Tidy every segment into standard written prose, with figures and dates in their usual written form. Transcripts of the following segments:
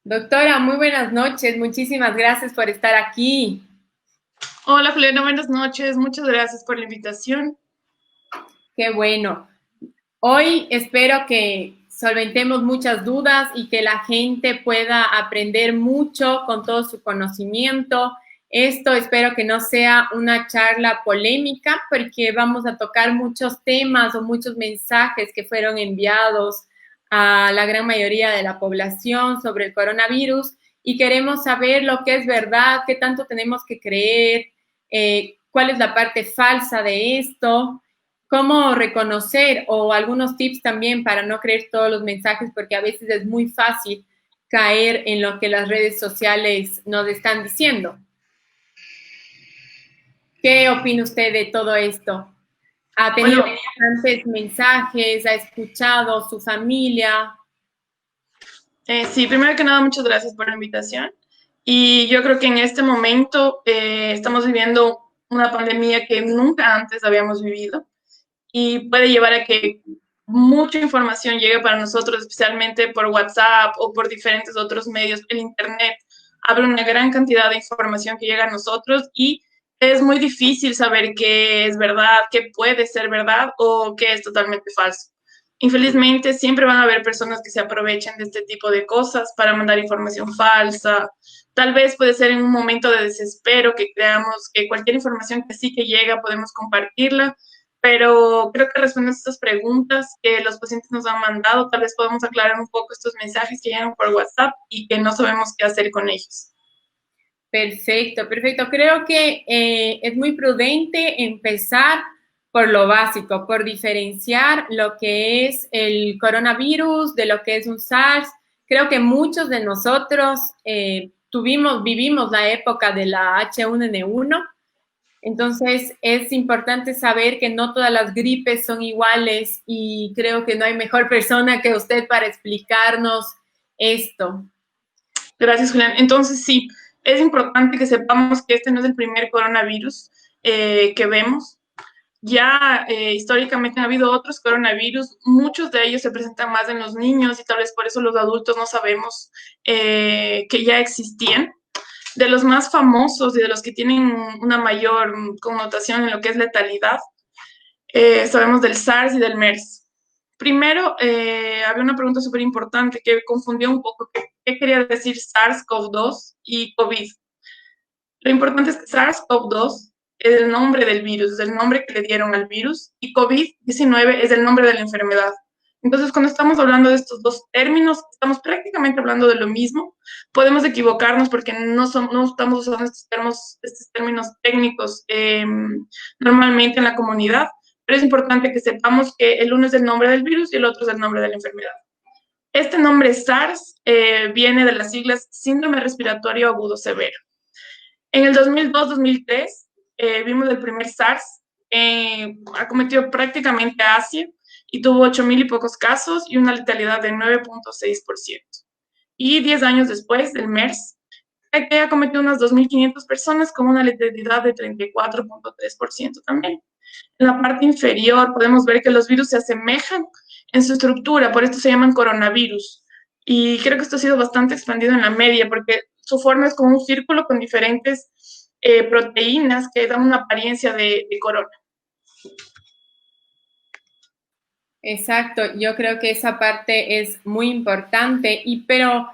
Doctora, muy buenas noches. Muchísimas gracias por estar aquí. Hola Juliana, buenas noches. Muchas gracias por la invitación. Qué bueno. Hoy espero que solventemos muchas dudas y que la gente pueda aprender mucho con todo su conocimiento. Esto espero que no sea una charla polémica porque vamos a tocar muchos temas o muchos mensajes que fueron enviados a la gran mayoría de la población sobre el coronavirus y queremos saber lo que es verdad, qué tanto tenemos que creer, cuál es la parte falsa de esto, cómo reconocer o algunos tips también para no creer todos los mensajes, porque a veces es muy fácil caer en lo que las redes sociales nos están diciendo. ¿Qué opina usted de todo esto? ¿Ha tenido Bueno, bastantes mensajes? ¿Ha escuchado su familia? sí, primero que nada, muchas gracias por la invitación. Y yo creo que en este momento estamos viviendo una pandemia que nunca antes habíamos vivido y puede llevar a que mucha información llegue para nosotros, especialmente por WhatsApp o por diferentes otros medios. El Internet abre una gran cantidad de información que llega a nosotros y es muy difícil saber qué es verdad, qué puede ser verdad o qué es totalmente falso. Infelizmente, siempre van a haber personas que se aprovechen de este tipo de cosas para mandar información falsa. Tal vez puede ser en un momento de desespero que creamos que cualquier información que sí que llega podemos compartirla, pero creo que respondiendo a estas preguntas que los pacientes nos han mandado, tal vez podamos aclarar un poco estos mensajes que llegan por WhatsApp y que no sabemos qué hacer con ellos. Perfecto, perfecto. Creo que es muy prudente empezar por lo básico, por diferenciar lo que es el coronavirus de lo que es un SARS. Creo que muchos de nosotros vivimos la época de la H1N1. Entonces es importante saber que no todas las gripes son iguales y creo que no hay mejor persona que usted para explicarnos esto. Gracias, Julián. Entonces, sí, es importante que sepamos que este no es el primer coronavirus que vemos. Ya históricamente han habido otros coronavirus, muchos de ellos se presentan más en los niños y tal vez por eso los adultos no sabemos que ya existían. De los más famosos y de los que tienen una mayor connotación en lo que es letalidad, sabemos del SARS y del MERS. Primero, había una pregunta súper importante que confundió un poco qué quería decir SARS-CoV-2 y COVID. Lo importante es que SARS-CoV-2 es el nombre del virus, es el nombre que le dieron al virus, y COVID-19 es el nombre de la enfermedad. Entonces, cuando estamos hablando de estos dos términos, estamos prácticamente hablando de lo mismo. Podemos equivocarnos porque no estamos usando estos términos técnicos normalmente en la comunidad, pero es importante que sepamos que el uno es el nombre del virus y el otro es el nombre de la enfermedad. Este nombre SARS viene de las siglas Síndrome Respiratorio Agudo Severo. En el 2002-2003 vimos el primer SARS, acometió prácticamente a Asia y tuvo 8.000 y pocos casos y una letalidad de 9.6%. Y 10 años después, el MERS, que acometió unas 2.500 personas con una letalidad de 34.3% también. En la parte inferior podemos ver que los virus se asemejan en su estructura, por esto se llaman coronavirus. Y creo que esto ha sido bastante expandido en la media, porque su forma es como un círculo con diferentes proteínas que dan una apariencia de corona. Exacto, yo creo que esa parte es muy importante pero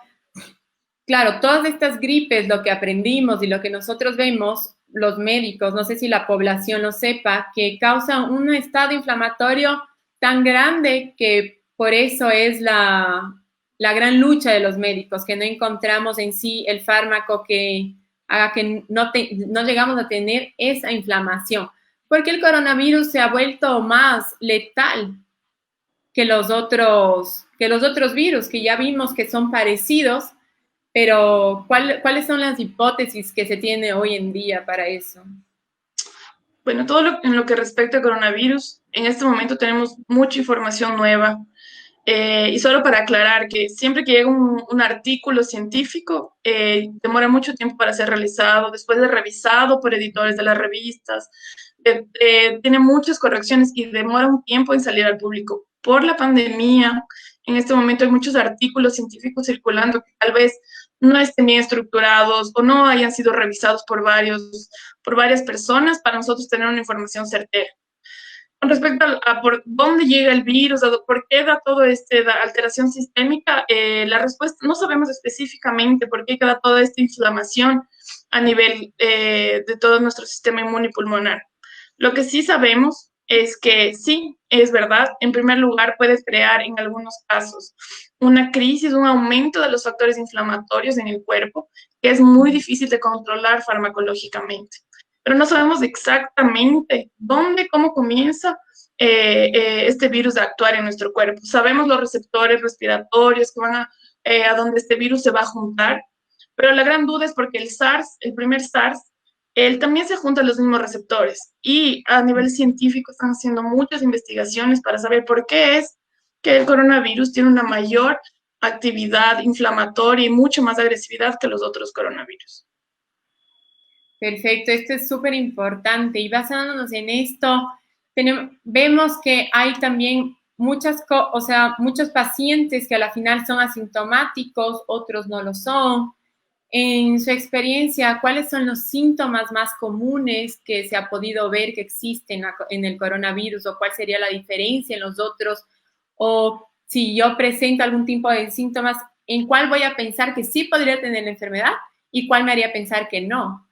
claro, todas estas gripes, lo que aprendimos y lo que nosotros vemos, los médicos, no sé si la población lo sepa, que causan un estado inflamatorio tan grande que por eso es la gran lucha de los médicos, que no encontramos en sí el fármaco que haga que no llegamos a tener esa inflamación, porque el coronavirus se ha vuelto más letal que los otros virus que ya vimos que son parecidos, pero ¿cuáles son las hipótesis que se tiene hoy en día para eso? Bueno, en lo que respecta al coronavirus, en este momento tenemos mucha información nueva. Y solo para aclarar que siempre que llega un artículo científico, demora mucho tiempo para ser realizado, después de revisado por editores de las revistas, tiene muchas correcciones y demora un tiempo en salir al público. Por la pandemia En este momento hay muchos artículos científicos circulando que tal vez no estén bien estructurados o no hayan sido revisados por varias personas para nosotros tener una información certera. Con respecto a por dónde llega el virus, por qué da todo da alteración sistémica, la respuesta no sabemos específicamente por qué da toda esta inflamación a nivel de todo nuestro sistema inmune y pulmonar. Lo que sí sabemos es que sí, es verdad, en primer lugar puede crear en algunos casos una crisis, un aumento de los factores inflamatorios en el cuerpo, que es muy difícil de controlar farmacológicamente. Pero no sabemos exactamente dónde, cómo comienza este virus a actuar en nuestro cuerpo. Sabemos los receptores respiratorios que van a donde este virus se va a juntar, pero la gran duda es porque el SARS, el primer SARS, él también se junta a los mismos receptores y a nivel científico están haciendo muchas investigaciones para saber por qué es que el coronavirus tiene una mayor actividad inflamatoria y mucho más agresividad que los otros coronavirus. Perfecto, esto es súper importante y basándonos en esto, vemos que hay también muchos pacientes que a la final son asintomáticos, otros no lo son. En su experiencia, ¿cuáles son los síntomas más comunes que se ha podido ver que existen en el coronavirus o cuál sería la diferencia en los otros? O si yo presento algún tipo de síntomas, ¿en cuál voy a pensar que sí podría tener la enfermedad y cuál me haría pensar que no?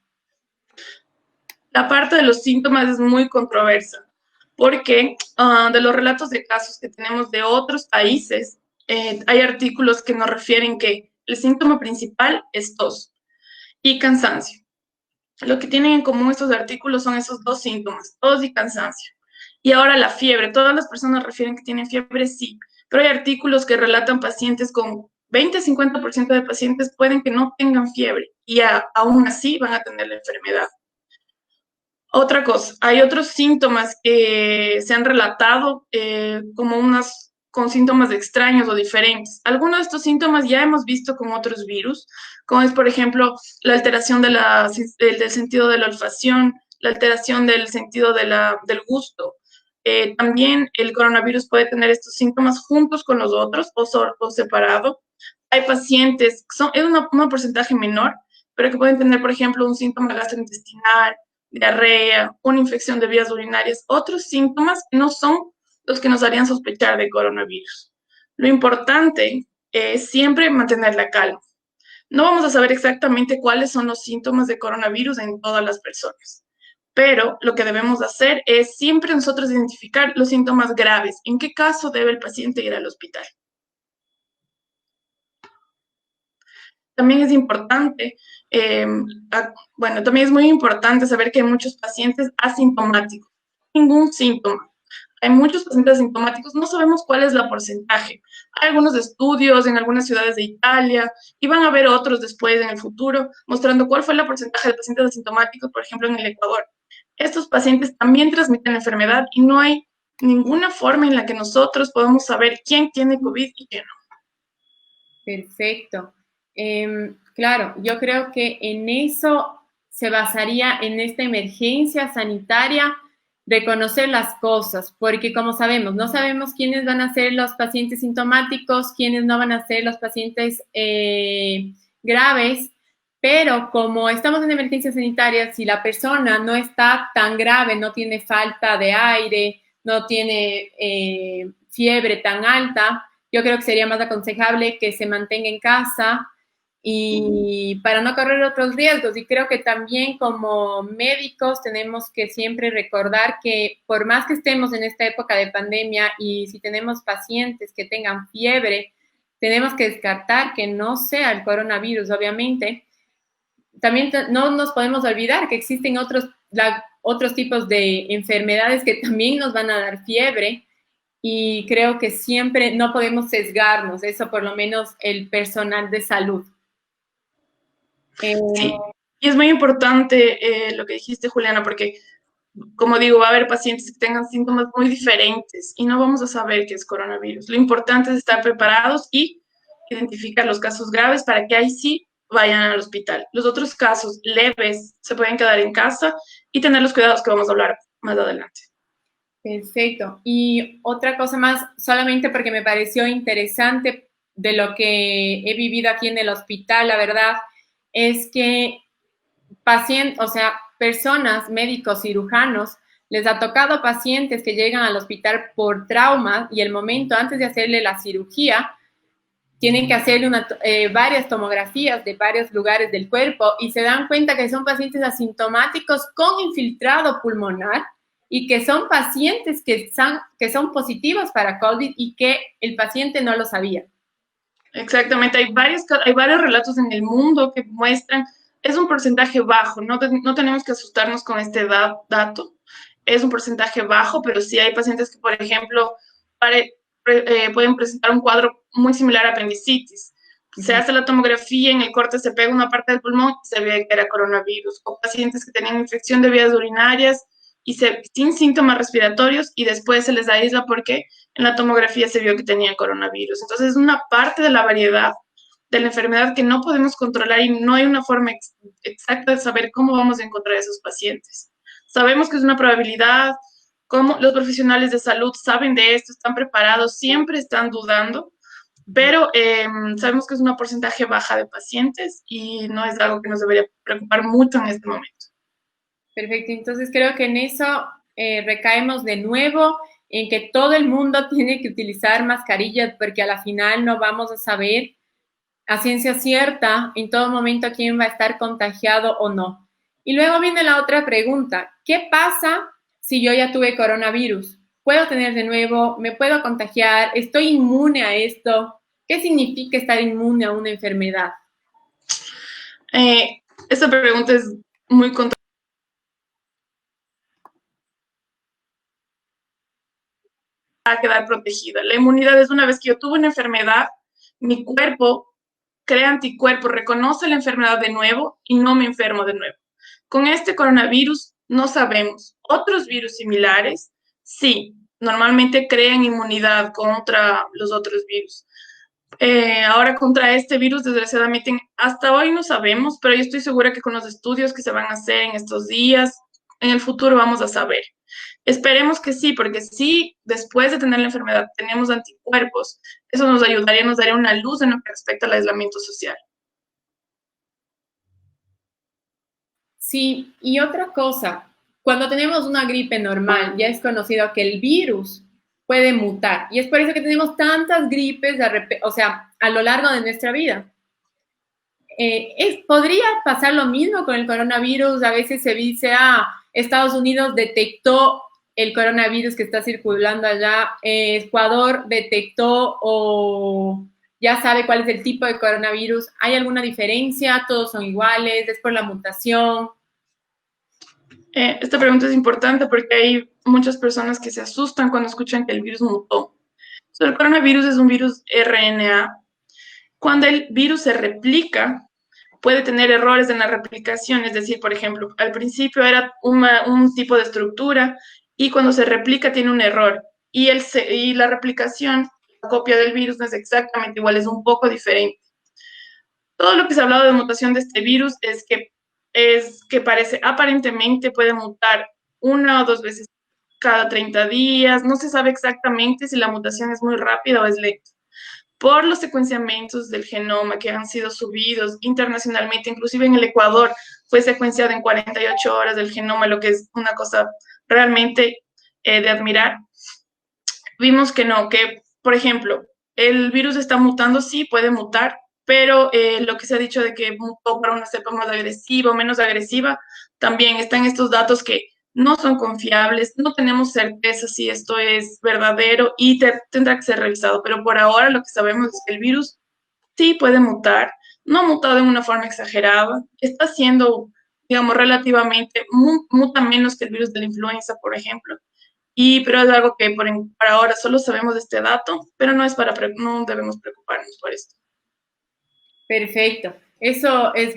La parte de los síntomas es muy controversa, porque de los relatos de casos que tenemos de otros países, hay artículos que nos refieren que el síntoma principal es tos y cansancio. Lo que tienen en común estos artículos son esos dos síntomas, tos y cansancio. Y ahora la fiebre, todas las personas refieren que tienen fiebre, sí, pero hay artículos que relatan pacientes con 20-50% de pacientes pueden que no tengan fiebre y aún así van a tener la enfermedad. Otra cosa, hay otros síntomas que se han relatado como con síntomas extraños o diferentes. Algunos de estos síntomas ya hemos visto con otros virus, como es, por ejemplo, la alteración del sentido de la olfacción, la alteración del sentido del gusto. También el coronavirus puede tener estos síntomas juntos con los otros o separado. Hay pacientes, es un porcentaje menor, pero que pueden tener, por ejemplo, un síntoma gastrointestinal, diarrea, una infección de vías urinarias, otros síntomas que no son los que nos harían sospechar de coronavirus. Lo importante es siempre mantener la calma. No vamos a saber exactamente cuáles son los síntomas de coronavirus en todas las personas, pero lo que debemos hacer es siempre nosotros identificar los síntomas graves. ¿En qué caso debe el paciente ir al hospital? También es importante, también es muy importante saber que hay muchos pacientes asintomáticos, ningún síntoma. Hay muchos pacientes asintomáticos, no sabemos cuál es la porcentaje. Hay algunos estudios en algunas ciudades de Italia y van a haber otros después en el futuro mostrando cuál fue la porcentaje de pacientes asintomáticos, por ejemplo, en el Ecuador. Estos pacientes también transmiten la enfermedad y no hay ninguna forma en la que nosotros podamos saber quién tiene COVID y quién no. Perfecto. Claro, yo creo que en eso se basaría en esta emergencia sanitaria reconocer las cosas, porque como sabemos, no sabemos quiénes van a ser los pacientes sintomáticos, quiénes no van a ser los pacientes graves, pero como estamos en emergencia sanitaria, si la persona no está tan grave, no tiene falta de aire, no tiene fiebre tan alta, yo creo que sería más aconsejable que se mantenga en casa y para no correr otros riesgos. Y creo que también como médicos tenemos que siempre recordar que por más que estemos en esta época de pandemia y si tenemos pacientes que tengan fiebre, tenemos que descartar que no sea el coronavirus, obviamente. También no nos podemos olvidar que existen otros tipos de enfermedades que también nos van a dar fiebre y creo que siempre no podemos sesgarnos, eso por lo menos el personal de salud. Sí, y es muy importante lo que dijiste, Juliana, porque, como digo, va a haber pacientes que tengan síntomas muy diferentes y no vamos a saber qué es coronavirus. Lo importante es estar preparados y identificar los casos graves para que ahí sí vayan al hospital. Los otros casos leves se pueden quedar en casa y tener los cuidados que vamos a hablar más adelante. Perfecto. Y otra cosa más, solamente porque me pareció interesante de lo que he vivido aquí en el hospital, la verdad, es que pacientes, o sea, personas, médicos, cirujanos, les ha tocado pacientes que llegan al hospital por trauma y el momento antes de hacerle la cirugía, tienen que hacerle varias tomografías de varios lugares del cuerpo y se dan cuenta que son pacientes asintomáticos con infiltrado pulmonar y que son pacientes que son positivos para COVID y que el paciente no lo sabía. Exactamente, hay varios relatos en el mundo que muestran, es un porcentaje bajo, no tenemos que asustarnos con este dato, es un porcentaje bajo, pero sí hay pacientes que, por ejemplo, pueden presentar un cuadro muy similar a apendicitis. Se hace la tomografía, en el corte se pega una parte del pulmón y se ve que era coronavirus. O pacientes que tenían infección de vías urinarias sin síntomas respiratorios y después se les aísla porque en la tomografía se vio que tenían coronavirus. Entonces es una parte de la variedad de la enfermedad que no podemos controlar y no hay una forma exacta de saber cómo vamos a encontrar a esos pacientes. Sabemos que es una probabilidad, como los profesionales de salud saben de esto, están preparados, siempre están dudando, pero sabemos que es un porcentaje baja de pacientes y no es algo que nos debería preocupar mucho en este momento. Perfecto, entonces creo que en eso recaemos de nuevo en que todo el mundo tiene que utilizar mascarillas porque a la final no vamos a saber a ciencia cierta en todo momento quién va a estar contagiado o no. Y luego viene la otra pregunta, ¿qué pasa si yo ya tuve coronavirus? ¿Puedo tener de nuevo? ¿Me puedo contagiar? ¿Estoy inmune a esto? ¿Qué significa estar inmune a una enfermedad? Esta pregunta es muy a quedar protegida. La inmunidad es una vez que yo tuve una enfermedad, mi cuerpo crea anticuerpos, reconoce la enfermedad de nuevo y no me enfermo de nuevo. Con este coronavirus no sabemos. Otros virus similares, sí, normalmente crean inmunidad contra los otros virus. Ahora contra este virus, desgraciadamente, hasta hoy no sabemos, pero yo estoy segura que con los estudios que se van a hacer en estos días, en el futuro vamos a saber. Esperemos que sí, porque si después de tener la enfermedad tenemos anticuerpos, eso nos ayudaría, nos daría una luz en lo que respecta al aislamiento social. Sí, y otra cosa, cuando tenemos una gripe normal, ya es conocido que el virus puede mutar. Y es por eso que tenemos tantas gripes, o sea, a lo largo de nuestra vida. ¿Podría pasar lo mismo con el coronavirus? A veces se dice, Estados Unidos detectó el coronavirus que está circulando allá, Ecuador detectó o ya sabe cuál es el tipo de coronavirus. ¿Hay alguna diferencia? ¿Todos son iguales? ¿Es por la mutación? Esta pregunta es importante porque hay muchas personas que se asustan cuando escuchan que el virus mutó. El coronavirus es un virus RNA. Cuando el virus se replica, puede tener errores en la replicación, es decir, por ejemplo, al principio era un tipo de estructura y cuando se replica tiene un error y la replicación, la copia del virus no es exactamente igual, es un poco diferente. Todo lo que se ha hablado de mutación de este virus es que aparentemente puede mutar una o dos veces cada 30 días, no se sabe exactamente si la mutación es muy rápida o es lenta por los secuenciamientos del genoma que han sido subidos internacionalmente, inclusive en el Ecuador fue secuenciado en 48 horas del genoma, lo que es una cosa realmente de admirar. Vimos que no, que por ejemplo, el virus está mutando, sí, puede mutar, pero lo que se ha dicho de que mutó para una cepa más agresiva o menos agresiva, también están estos datos que no son confiables, no tenemos certeza si esto es verdadero y tendrá que ser revisado, pero por ahora lo que sabemos es que el virus sí puede mutar, no ha mutado en una forma exagerada, está siendo, digamos, relativamente, muta menos que el virus de la influenza, por ejemplo, pero es algo que por ahora solo sabemos de este dato, pero no debemos preocuparnos por esto. Perfecto. Eso es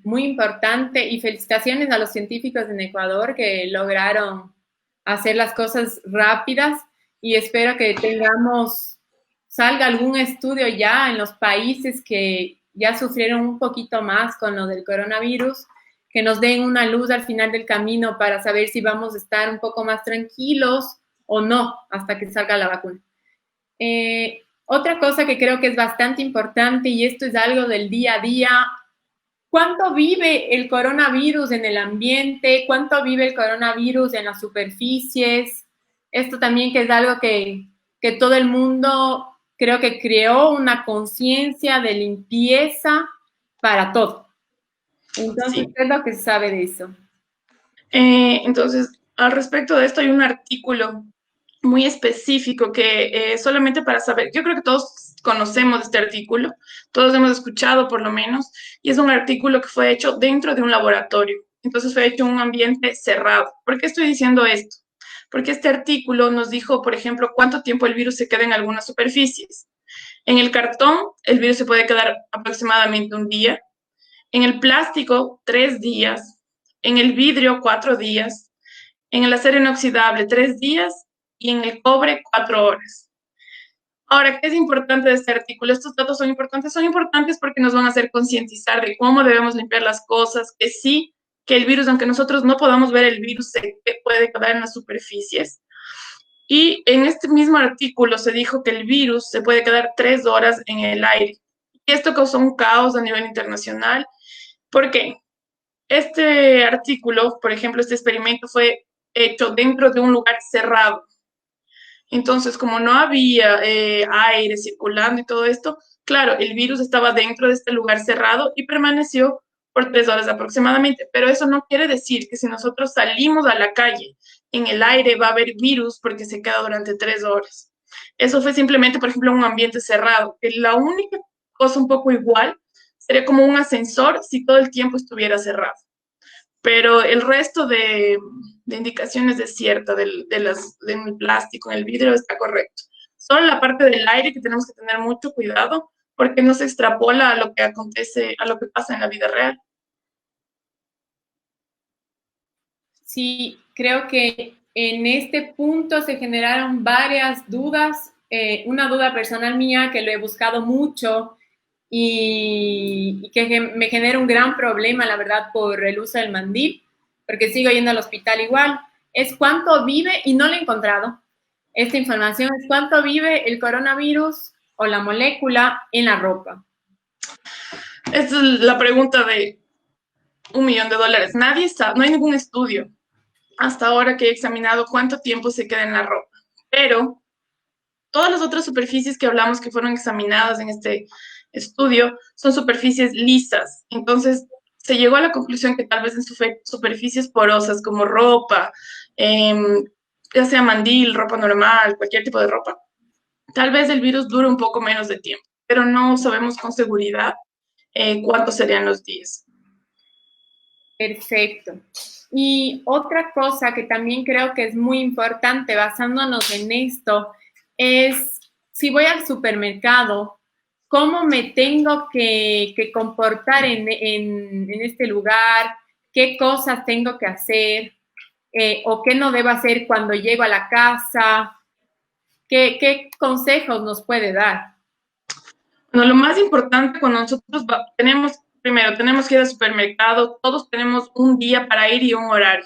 muy importante y felicitaciones a los científicos en Ecuador que lograron hacer las cosas rápidas y espero que salga algún estudio ya en los países que ya sufrieron un poquito más con lo del coronavirus, que nos den una luz al final del camino para saber si vamos a estar un poco más tranquilos o no hasta que salga la vacuna. Otra cosa que creo que es bastante importante, y esto es algo del día a día, ¿cuánto vive el coronavirus en el ambiente? ¿Cuánto vive el coronavirus en las superficies? Esto también que es algo que todo el mundo creo que creó una conciencia de limpieza para todo. Entonces, Sí. ¿qué es lo que se sabe de eso? Entonces, al respecto de esto hay un artículo muy específico que solamente para saber, yo creo que todos conocemos este artículo, todos hemos escuchado por lo menos, y es un artículo que fue hecho dentro de un laboratorio. Entonces fue hecho en un ambiente cerrado. ¿Por qué estoy diciendo esto? Porque este artículo nos dijo, por ejemplo, cuánto tiempo el virus se queda en algunas superficies. En el cartón, el virus se puede quedar aproximadamente un día. En el plástico, 3 días. En el vidrio, 4 días. En el acero inoxidable, 3 días. Y en el cobre, 4 horas. Ahora, ¿qué es importante de este artículo? Estos datos son importantes porque nos van a hacer concientizar de cómo debemos limpiar las cosas, que sí, que el virus, aunque nosotros no podamos ver el virus, se puede quedar en las superficies. Y en este mismo artículo se dijo que el virus se puede quedar 3 horas en el aire. Y esto causó un caos a nivel internacional. ¿Por qué? Este artículo, por ejemplo, este experimento fue hecho dentro de un lugar cerrado. Entonces, como no había aire circulando y todo esto, claro, el virus estaba dentro de este lugar cerrado y permaneció por 3 horas aproximadamente. Pero eso no quiere decir que si nosotros salimos a la calle, en el aire va a haber virus porque se queda durante 3 horas. Eso fue simplemente, por ejemplo, un ambiente cerrado. Que la única cosa un poco igual sería como un ascensor si todo el tiempo estuviera cerrado, pero el resto de indicaciones es cierta, del plástico, en el vidrio está correcto. Solo la parte del aire que tenemos que tener mucho cuidado porque no se extrapola a lo que acontece, a lo que pasa en la vida real. Sí, creo que en este punto se generaron varias dudas. Una duda personal mía que lo he buscado mucho y que me genera un gran problema, la verdad, por el uso del mandil, porque sigo yendo al hospital igual, es cuánto vive, y no lo he encontrado, esta información es cuánto vive el coronavirus o la molécula en la ropa. Esa es la pregunta de $1.000.000. Nadie sabe, no hay ningún estudio hasta ahora que he examinado cuánto tiempo se queda en la ropa. Pero todas las otras superficies que hablamos que fueron examinadas en este estudio son superficies lisas. Entonces, se llegó a la conclusión que tal vez en superficies porosas como ropa, ya sea mandil, ropa normal, cualquier tipo de ropa, tal vez el virus dure un poco menos de tiempo, pero no sabemos con seguridad cuántos serían los días. Perfecto. Y otra cosa que también creo que es muy importante, basándonos en esto, es si voy al supermercado, ¿cómo me tengo que comportar en este lugar? ¿Qué cosas tengo que hacer? ¿O qué no debo hacer cuando llego a la casa? ¿Qué consejos nos puede dar? Bueno, lo más importante cuando nosotros tenemos que ir al supermercado, todos tenemos un día para ir y un horario.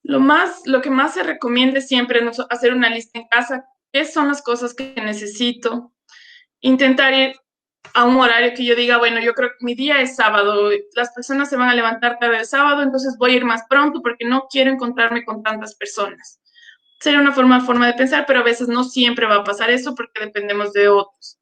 Lo que más se recomienda siempre es hacer una lista en casa, qué son las cosas que necesito, intentar ir a un horario que yo diga, bueno, yo creo que mi día es sábado, las personas se van a levantar tarde el sábado, entonces voy a ir más pronto porque no quiero encontrarme con tantas personas. Sería una forma de pensar, pero a veces no siempre va a pasar eso porque dependemos de otros.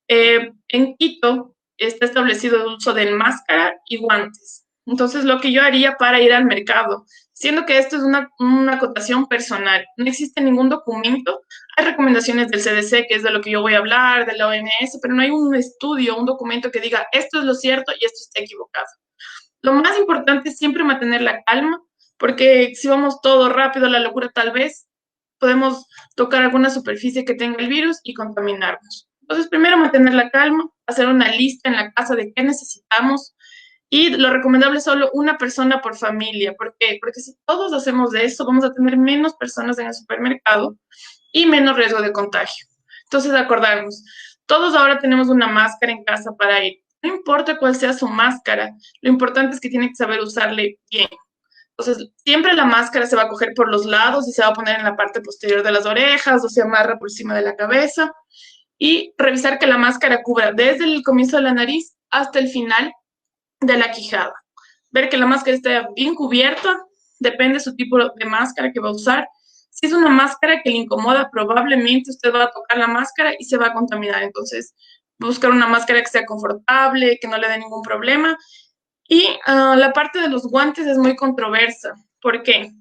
En Quito está establecido el uso de máscara y guantes. Entonces, lo que yo haría para ir al mercado, siendo que esto es una acotación personal, no existe ningún documento, hay recomendaciones del CDC, que es de lo que yo voy a hablar, de la OMS, pero no hay un estudio, un documento que diga esto es lo cierto y esto está equivocado. Lo más importante es siempre mantener la calma, porque si vamos todo rápido a la locura, tal vez podemos tocar alguna superficie que tenga el virus y contaminarnos. Entonces, primero mantener la calma, hacer una lista en la casa de qué necesitamos y lo recomendable es solo una persona por familia. ¿Por qué? Porque si todos hacemos de eso, vamos a tener menos personas en el supermercado y menos riesgo de contagio. Entonces, acordarnos, todos ahora tenemos una máscara en casa para ir. no importa cuál sea su máscara, lo importante es que tiene que saber usarle bien. Entonces, siempre la máscara se va a coger por los lados y se va a poner en la parte posterior de las orejas o se amarra por encima de la cabeza. Y revisar que la máscara cubra desde el comienzo de la nariz hasta el final de la quijada. Ver que la máscara esté bien cubierta, depende de su tipo de máscara que va a usar. Si es una máscara que le incomoda, probablemente usted va a tocar la máscara y se va a contaminar. Entonces, buscar una máscara que sea confortable, que no le dé ningún problema. Y la parte de los guantes es muy controversa. ¿Por qué?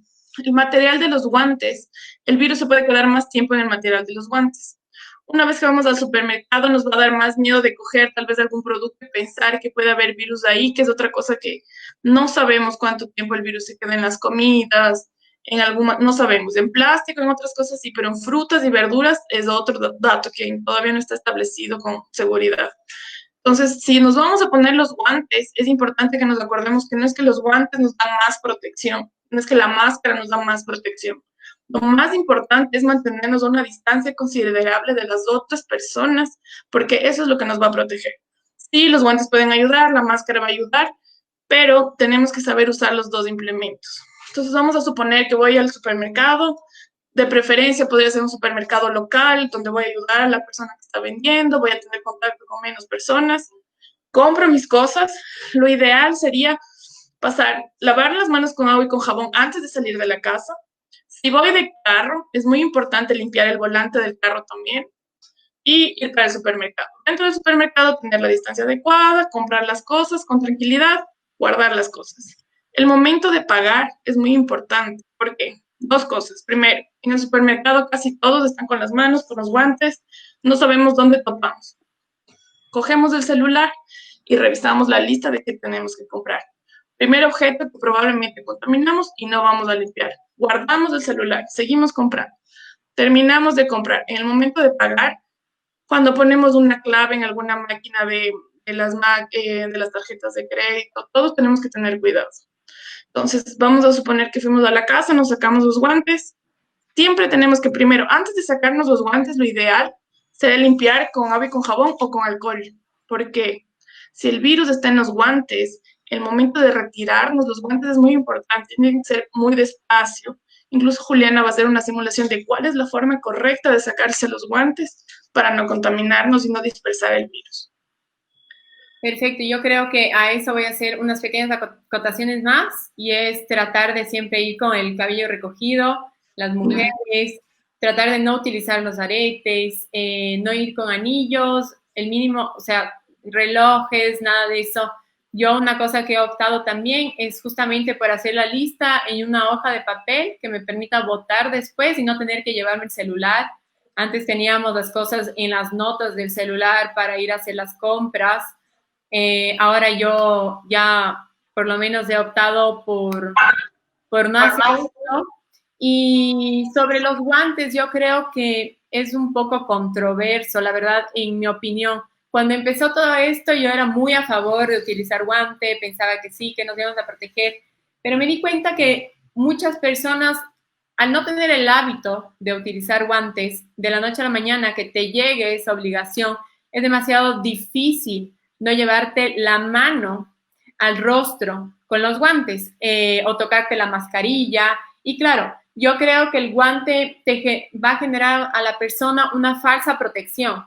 El material de los guantes, el virus se puede quedar más tiempo en el material de los guantes. Una vez que vamos al supermercado nos va a dar más miedo de coger tal vez algún producto y pensar que puede haber virus ahí, que es otra cosa que no sabemos cuánto tiempo el virus se queda en las comidas, en alguna, no sabemos, en plástico, en otras cosas sí, pero en frutas y verduras es otro dato que todavía no está establecido con seguridad. Entonces, si nos vamos a poner los guantes, es importante que nos acordemos que no es que los guantes nos dan más protección, no es que la máscara nos da más protección. Lo más importante es mantenernos a una distancia considerable de las otras personas, porque eso es lo que nos va a proteger. Sí, los guantes pueden ayudar, la máscara va a ayudar, pero tenemos que saber usar los dos implementos. Entonces, vamos a suponer que voy al supermercado, de preferencia podría ser un supermercado local, donde voy a ayudar a la persona que está vendiendo, voy a tener contacto con menos personas, compro mis cosas. Lo ideal sería lavar las manos con agua y con jabón antes de salir de la casa. Si voy de carro, es muy importante limpiar el volante del carro también y ir para el supermercado. Dentro del supermercado, tener la distancia adecuada, comprar las cosas con tranquilidad, guardar las cosas. El momento de pagar es muy importante. ¿Por qué? Dos cosas. Primero, en el supermercado casi todos están con las manos, con los guantes, no sabemos dónde topamos. Cogemos el celular y revisamos la lista de qué tenemos que comprar. Primer objeto que probablemente contaminamos y no vamos a limpiar. Guardamos el celular, seguimos comprando. Terminamos de comprar. En el momento de pagar, cuando ponemos una clave en alguna máquina de las tarjetas de crédito, todos tenemos que tener cuidado. Entonces, vamos a suponer que fuimos a la casa, nos sacamos los guantes. Siempre tenemos que primero, antes de sacarnos los guantes, lo ideal sería limpiar con agua y con jabón o con alcohol. Porque si el virus está en los guantes, el momento de retirarnos los guantes es muy importante, tiene que ser muy despacio. Incluso Juliana va a hacer una simulación de cuál es la forma correcta de sacarse los guantes para no contaminarnos y no dispersar el virus. Perfecto, yo creo que a eso voy a hacer unas pequeñas acotaciones más y es tratar de siempre ir con el cabello recogido, las mujeres, tratar de no utilizar los aretes, no ir con anillos, el mínimo, o sea, relojes, nada de eso. Yo una cosa que he optado también es justamente por hacer la lista en una hoja de papel que me permita votar después y no tener que llevarme el celular. Antes teníamos las cosas en las notas del celular para ir a hacer las compras. Ahora yo ya por lo menos he optado por no hacer esto. Y sobre los guantes, yo creo que es un poco controverso, la verdad, en mi opinión. Cuando empezó todo esto, yo era muy a favor de utilizar guante, pensaba que sí, que nos íbamos a proteger, pero me di cuenta que muchas personas, al no tener el hábito de utilizar guantes, de la noche a la mañana que te llegue esa obligación, es demasiado difícil no llevarte la mano al rostro con los guantes o tocarte la mascarilla. Y claro, yo creo que el guante va a generar a la persona una falsa protección,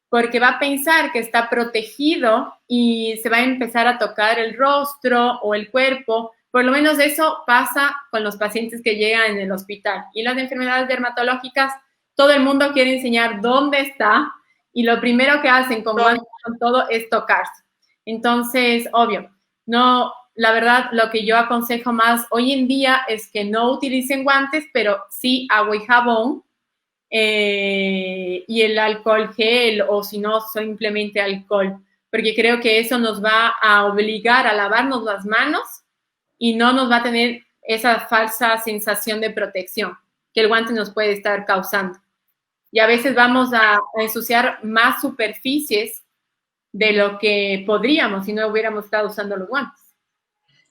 porque va a pensar que está protegido y se va a empezar a tocar el rostro o el cuerpo. Por lo menos eso pasa con los pacientes que llegan en el hospital. Y las enfermedades dermatológicas, todo el mundo quiere enseñar dónde está y lo primero que hacen con guantes, con todo, es tocarse. Entonces, obvio, no, la verdad, lo que yo aconsejo más hoy en día es que no utilicen guantes, pero sí agua y jabón y el alcohol gel o si no, simplemente alcohol, porque creo que eso nos va a obligar a lavarnos las manos y no nos va a tener esa falsa sensación de protección que el guante nos puede estar causando. Y a veces vamos a ensuciar más superficies de lo que podríamos si no hubiéramos estado usando los guantes.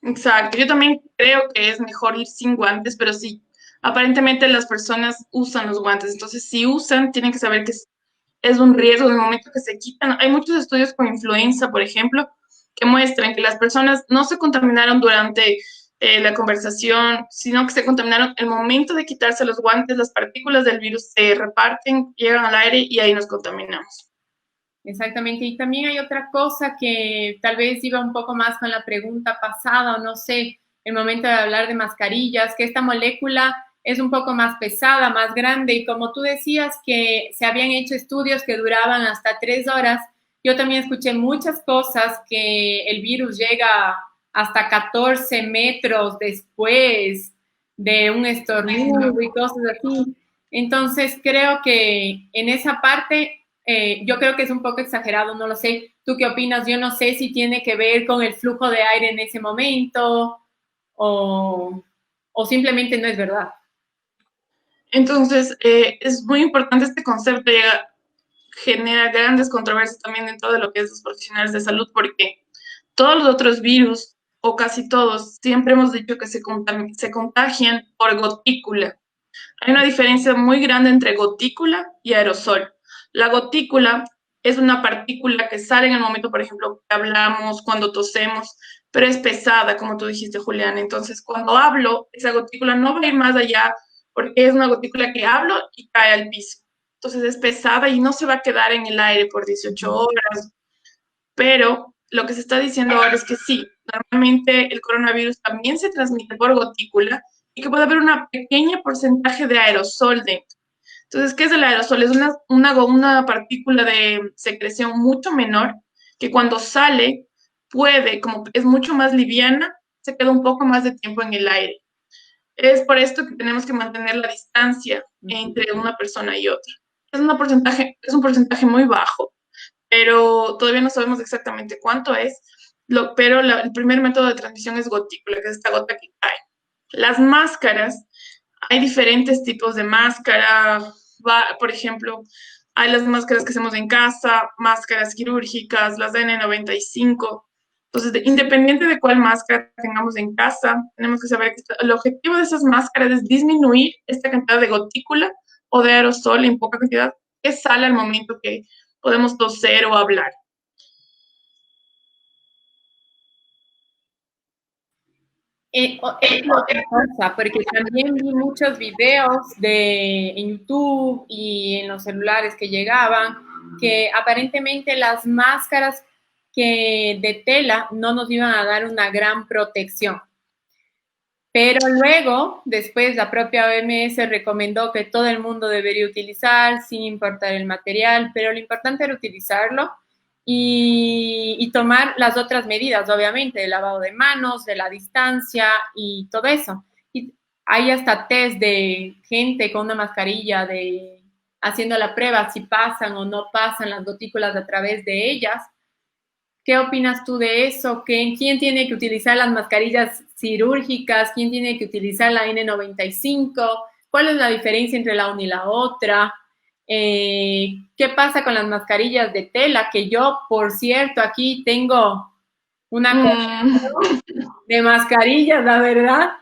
Exacto, yo también creo que es mejor ir sin guantes, pero sí, aparentemente las personas usan los guantes, entonces si usan, tienen que saber que es un riesgo en el momento que se quitan. Hay muchos estudios con influenza, por ejemplo, que muestran que las personas no se contaminaron durante la conversación, sino que se contaminaron el momento de quitarse los guantes, las partículas del virus se reparten, llegan al aire y ahí nos contaminamos. Exactamente. Y también hay otra cosa que tal vez iba un poco más con la pregunta pasada, o no sé, el momento de hablar de mascarillas, que esta molécula es un poco más pesada, más grande, y como tú decías que se habían hecho estudios que duraban hasta 3 horas, yo también escuché muchas cosas que el virus llega hasta 14 metros después de un estornudo y cosas así. Entonces creo que en esa parte yo creo que es un poco exagerado, no lo sé. ¿Tú qué opinas? Yo no sé si tiene que ver con el flujo de aire en ese momento o simplemente no es verdad. Entonces, es muy importante este concepto, genera grandes controversias también dentro de lo que es los profesionales de salud, porque todos los otros virus, o casi todos, siempre hemos dicho que se contagian por gotícula. Hay una diferencia muy grande entre gotícula y aerosol. La gotícula es una partícula que sale en el momento, por ejemplo, que hablamos, cuando tosemos, pero es pesada, como tú dijiste, Julián. Entonces, cuando hablo, esa gotícula no va a ir más allá porque es una gotícula que hablo y cae al piso. Entonces, es pesada y no se va a quedar en el aire por 18 horas. Pero lo que se está diciendo ahora es que sí, normalmente el coronavirus también se transmite por gotícula y que puede haber un pequeño porcentaje de aerosol dentro. Entonces, ¿qué es el aerosol? Es una partícula de secreción mucho menor que cuando sale puede, como es mucho más liviana, se queda un poco más de tiempo en el aire. Es por esto que tenemos que mantener la distancia entre una persona y otra. Es un porcentaje muy bajo, pero todavía no sabemos exactamente cuánto es, pero el primer método de transmisión es gotícula, que es esta gota que cae. Las máscaras, hay diferentes tipos de máscara, por ejemplo, hay las máscaras que hacemos en casa, máscaras quirúrgicas, las de N95. Entonces, independiente de cuál máscara tengamos en casa, tenemos que saber que el objetivo de esas máscaras es disminuir esta cantidad de gotícula o de aerosol en poca cantidad que sale al momento que podemos toser o hablar. Es otra cosa, porque también vi muchos videos en YouTube y en los celulares que llegaban, que aparentemente las máscaras de tela no nos iban a dar una gran protección. Pero luego, después, la propia OMS recomendó que todo el mundo debería utilizar, sin importar el material, pero lo importante era utilizarlo y tomar las otras medidas, obviamente, del lavado de manos, de la distancia y todo eso. Y hay hasta test de gente con una mascarilla haciendo la prueba si pasan o no pasan las gotículas a través de ellas. ¿Qué opinas tú de eso? ¿Quién tiene que utilizar las mascarillas quirúrgicas? ¿Quién tiene que utilizar la N95? ¿Cuál es la diferencia entre la una y la otra? ¿Qué pasa con las mascarillas de tela? Que yo, por cierto, aquí tengo una colección de mascarillas, la verdad.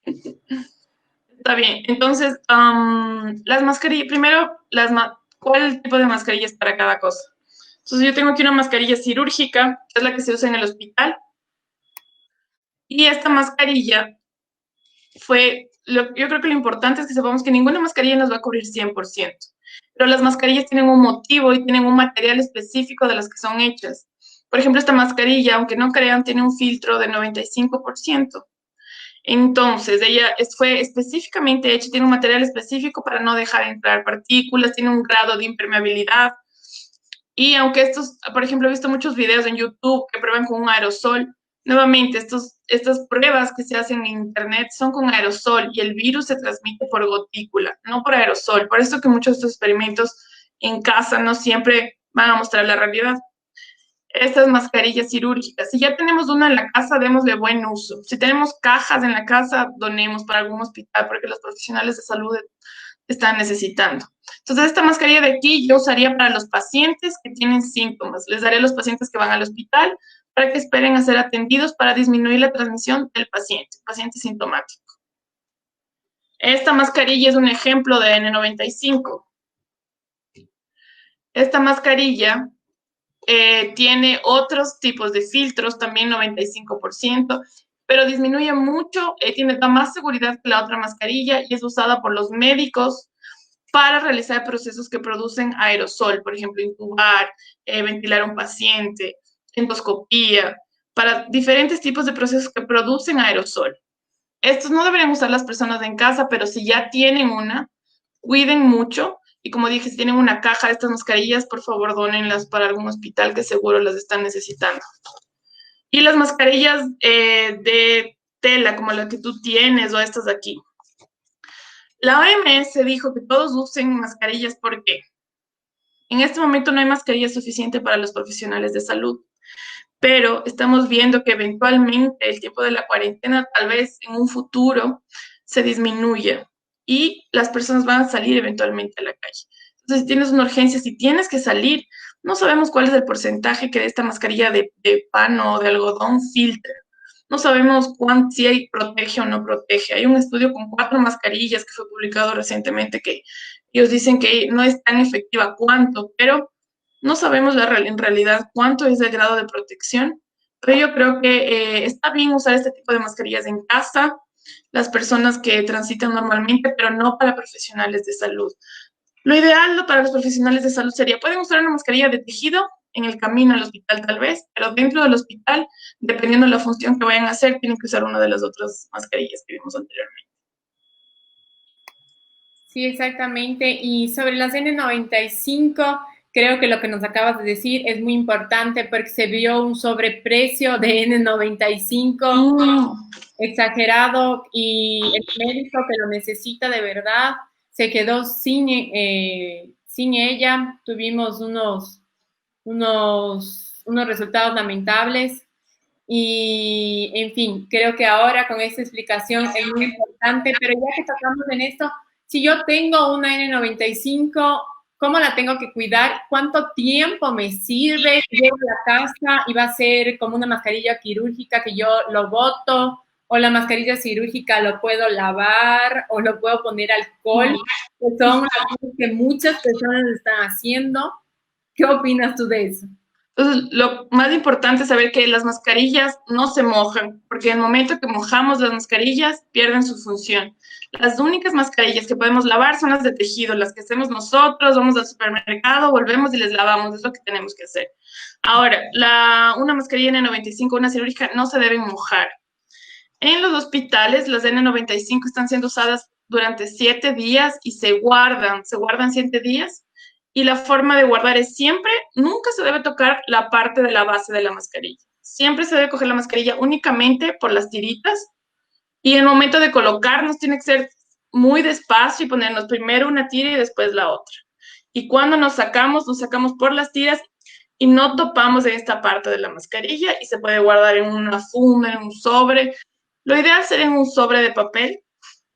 Está bien. Entonces, las mascarillas, primero, ¿cuál tipo de mascarillas para cada cosa? Entonces, yo tengo aquí una mascarilla quirúrgica, que es la que se usa en el hospital. Y esta mascarilla yo creo que lo importante es que sepamos que ninguna mascarilla nos va a cubrir 100%. Pero las mascarillas tienen un motivo y tienen un material específico de las que son hechas. Por ejemplo, esta mascarilla, aunque no crean, tiene un filtro de 95%. Entonces, fue específicamente hecha, tiene un material específico para no dejar entrar partículas, tiene un grado de impermeabilidad. Y aunque por ejemplo, he visto muchos videos en YouTube que prueban con un aerosol, nuevamente, estas pruebas que se hacen en Internet son con aerosol y el virus se transmite por gotícula, no por aerosol. Por eso que muchos de estos experimentos en casa no siempre van a mostrar la realidad. Estas mascarillas quirúrgicas. Si ya tenemos una en la casa, démosle buen uso. Si tenemos cajas en la casa, donemos para algún hospital porque los profesionales de salud están necesitando. Entonces, esta mascarilla de aquí yo usaría para los pacientes que tienen síntomas. Les daré a los pacientes que van al hospital para que esperen a ser atendidos para disminuir la transmisión del paciente sintomático. Esta mascarilla es un ejemplo de N95. Esta mascarilla tiene otros tipos de filtros, también 95%, pero disminuye mucho, da más seguridad que la otra mascarilla y es usada por los médicos para realizar procesos que producen aerosol, por ejemplo, intubar, ventilar a un paciente, endoscopía, para diferentes tipos de procesos que producen aerosol. Estos no deberían usar las personas en casa, pero si ya tienen una, cuiden mucho. Y como dije, si tienen una caja de estas mascarillas, por favor, dónenlas para algún hospital que seguro las están necesitando. Y las mascarillas de tela, como la que tú tienes o estas de aquí. La OMS dijo que todos usen mascarillas porque en este momento no hay mascarilla suficiente para los profesionales de salud, pero estamos viendo que eventualmente el tiempo de la cuarentena tal vez en un futuro se disminuya y las personas van a salir eventualmente a la calle. Entonces, si tienes una urgencia, si tienes que salir, no sabemos cuál es el porcentaje que de esta mascarilla de pano o de algodón filtra. No sabemos si hay protege o no protege. Hay un estudio con 4 mascarillas que fue publicado recientemente que ellos dicen que no es tan efectiva cuánto, pero no sabemos en realidad cuánto es el grado de protección. Pero yo creo que está bien usar este tipo de mascarillas en casa, las personas que transitan normalmente, pero no para profesionales de salud. Lo ideal para los profesionales de salud sería, pueden usar una mascarilla de tejido en el camino al hospital tal vez, pero dentro del hospital, dependiendo de la función que vayan a hacer, tienen que usar una de las otras mascarillas que vimos anteriormente. Sí, exactamente. Y sobre las N95, creo que lo que nos acabas de decir es muy importante porque se vio un sobreprecio de N95 exagerado y el médico que lo necesita de verdad se quedó sin ella. Tuvimos unos resultados lamentables. Y, en fin, creo que ahora con esta explicación es muy importante, pero ya que tocamos en esto, si yo tengo una N95, ¿cómo la tengo que cuidar? ¿Cuánto tiempo me sirve? Llego a la casa y va a ser como una mascarilla quirúrgica que yo lo boto, o la mascarilla quirúrgica lo puedo lavar, o lo puedo poner alcohol, que son las cosas que muchas personas están haciendo. ¿Qué opinas tú de eso? Entonces, lo más importante es saber que las mascarillas no se mojan, porque en el momento que mojamos las mascarillas, pierden su función. Las únicas mascarillas que podemos lavar son las de tejido, las que hacemos nosotros, vamos al supermercado, volvemos y les lavamos, es lo que tenemos que hacer. Ahora, una mascarilla N95, una cirúrgica, no se deben mojar. En los hospitales, las N95 están siendo usadas durante 7 días y se guardan 7 días. Y la forma de guardar es siempre, nunca se debe tocar la parte de la base de la mascarilla. Siempre se debe coger la mascarilla únicamente por las tiritas. Y en el momento de colocarnos tiene que ser muy despacio y ponernos primero una tira y después la otra. Y cuando nos sacamos por las tiras y no topamos en esta parte de la mascarilla y se puede guardar en una funda, en un sobre. Lo ideal sería en un sobre de papel,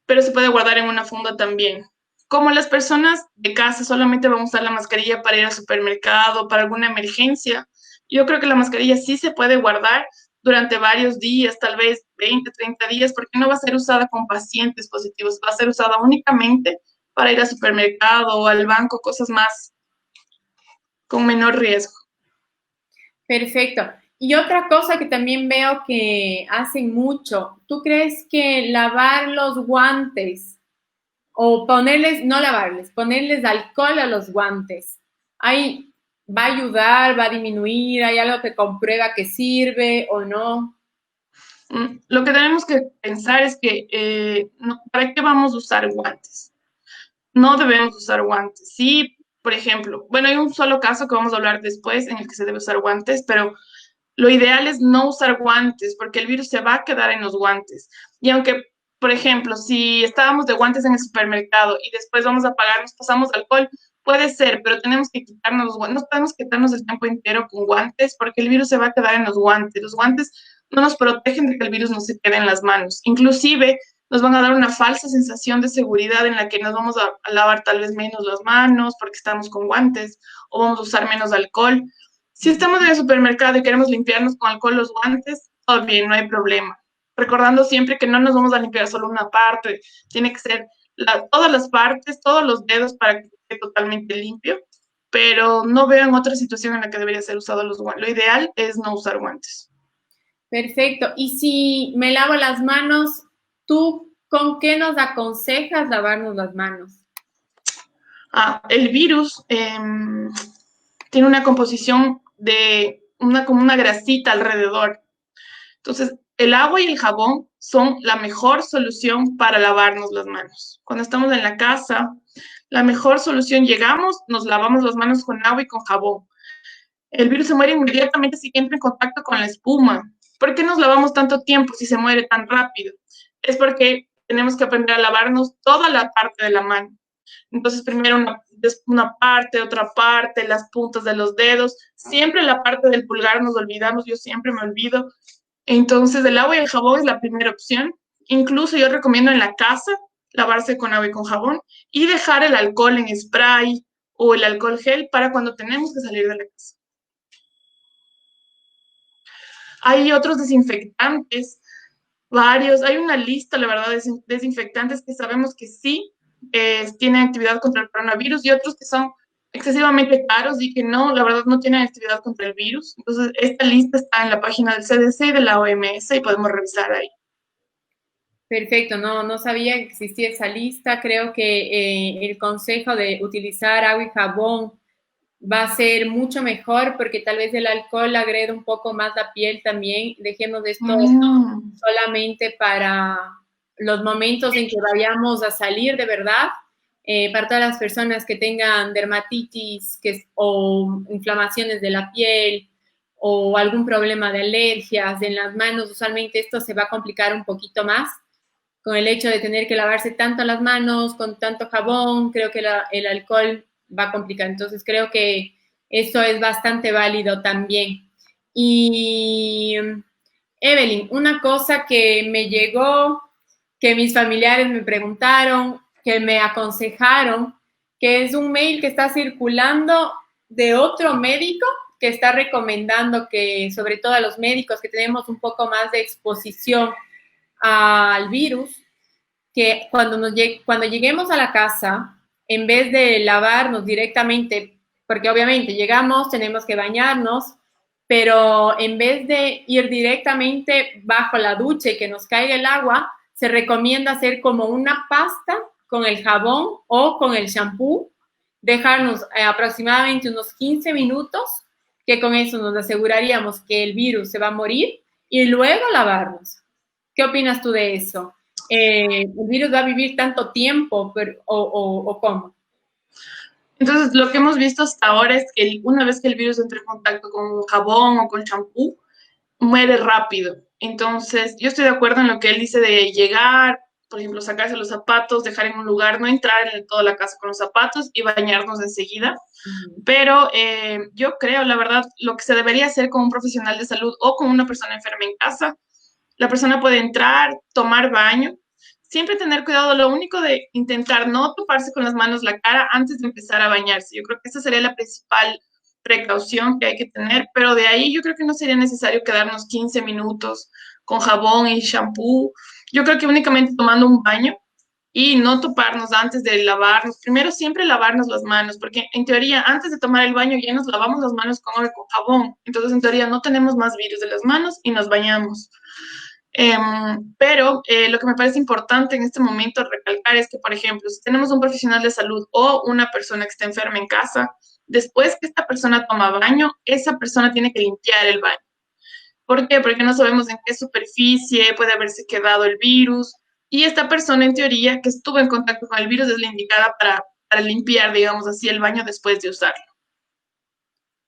pero se puede guardar en una funda también. Como las personas de casa solamente van a usar la mascarilla para ir al supermercado, para alguna emergencia, yo creo que la mascarilla sí se puede guardar durante varios días, tal vez 20, 30 días, porque no va a ser usada con pacientes positivos, va a ser usada únicamente para ir al supermercado o al banco, cosas más con menor riesgo. Perfecto. Y otra cosa que también veo que hacen mucho, ¿tú crees que lavar los guantes o ponerles, no lavarles, ponerles alcohol a los guantes, ahí va a ayudar, va a disminuir, hay algo que comprueba que sirve o no? Lo que tenemos que pensar es que, ¿para qué vamos a usar guantes? No debemos usar guantes. Sí, por ejemplo, bueno, hay un solo caso que vamos a hablar después en el que se debe usar guantes, pero lo ideal es no usar guantes porque el virus se va a quedar en los guantes. Y aunque, por ejemplo, si estábamos de guantes en el supermercado y después vamos a pagar, nos pasamos alcohol, puede ser, pero tenemos que quitarnos los guantes. No podemos quitarnos el tiempo entero con guantes porque el virus se va a quedar en los guantes. Los guantes no nos protegen de que el virus no se quede en las manos. Inclusive nos van a dar una falsa sensación de seguridad en la que nos vamos a lavar tal vez menos las manos porque estamos con guantes o vamos a usar menos alcohol. Si estamos en el supermercado y queremos limpiarnos con alcohol los guantes, todo bien, no hay problema. Recordando siempre que no nos vamos a limpiar solo una parte, tiene que ser todas las partes, todos los dedos para que esté totalmente limpio. pero no veo en otra situación en la que debería ser usado los guantes. Lo ideal es no usar guantes. Perfecto. Y si me lavo las manos, ¿tú con qué nos aconsejas lavarnos las manos? El virus tiene una composición de como una grasita alrededor. Entonces, el agua y el jabón son la mejor solución para lavarnos las manos. Cuando estamos en la casa, la mejor solución, llegamos, nos lavamos las manos con agua y con jabón. El virus se muere inmediatamente si entra en contacto con la espuma. ¿Por qué nos lavamos tanto tiempo si se muere tan rápido? Es porque tenemos que aprender a lavarnos toda la parte de la mano. Entonces, primero una parte, otra parte, las puntas de los dedos. Siempre la parte del pulgar nos olvidamos, yo siempre me olvido. Entonces, el agua y el jabón es la primera opción. Incluso yo recomiendo en la casa lavarse con agua y con jabón y dejar el alcohol en spray o el alcohol gel para cuando tenemos que salir de la casa. Hay otros desinfectantes, varios. Hay una lista, la verdad, de desinfectantes que sabemos que sí tienen actividad contra el coronavirus y otros que son excesivamente caros y que no, la verdad, no tienen actividad contra el virus. Entonces, esta lista está en la página del CDC y de la OMS y podemos revisar ahí. Perfecto, no sabía que existía esa lista. Creo que el consejo de utilizar agua y jabón va a ser mucho mejor porque tal vez el alcohol agrede un poco más la piel también. Dejemos esto solamente para los momentos en que vayamos a salir de verdad. Para todas las personas que tengan dermatitis o inflamaciones de la piel o algún problema de alergias en las manos, usualmente esto se va a complicar un poquito más con el hecho de tener que lavarse tanto las manos, con tanto jabón, creo que el alcohol va a complicar. Entonces creo que eso es bastante válido también. Y Evelyn, una cosa que me llegó, que mis familiares me preguntaron, que me aconsejaron, que es un mail que está circulando de otro médico que está recomendando que, sobre todo a los médicos que tenemos un poco más de exposición al virus, que cuando lleguemos a la casa, en vez de lavarnos directamente, porque obviamente llegamos, tenemos que bañarnos, pero en vez de ir directamente bajo la ducha y que nos caiga el agua, se recomienda hacer como una pasta con el jabón o con el shampoo, dejarnos aproximadamente unos 15 minutos, que con eso nos aseguraríamos que el virus se va a morir, y luego lavarnos. ¿Qué opinas tú de eso? ¿El virus va a vivir tanto tiempo o cómo? Entonces, lo que hemos visto hasta ahora es que una vez que el virus entra en contacto con jabón o con champú, muere rápido. Entonces, yo estoy de acuerdo en lo que él dice de llegar, por ejemplo, sacarse los zapatos, dejar en un lugar, no entrar en toda la casa con los zapatos y bañarnos enseguida. Pero yo creo, la verdad, lo que se debería hacer con un profesional de salud o con una persona enferma en casa, la persona puede entrar, tomar baño, siempre tener cuidado, lo único de intentar no toparse con las manos la cara antes de empezar a bañarse. Yo creo que esa sería la principal precaución que hay que tener, pero de ahí yo creo que no sería necesario quedarnos 15 minutos con jabón y shampoo. Yo creo que únicamente tomando un baño y no toparnos antes de lavarnos. Primero siempre lavarnos las manos, porque en teoría antes de tomar el baño ya nos lavamos las manos con agua y con jabón. Entonces en teoría no tenemos más virus de las manos y nos bañamos. Pero lo que me parece importante en este momento recalcar es que, por ejemplo, si tenemos un profesional de salud o una persona que está enferma en casa, después que esta persona toma baño, esa persona tiene que limpiar el baño. ¿Por qué? Porque no sabemos en qué superficie puede haberse quedado el virus. Y esta persona, en teoría, que estuvo en contacto con el virus, es la indicada para limpiar, digamos así, el baño después de usarlo.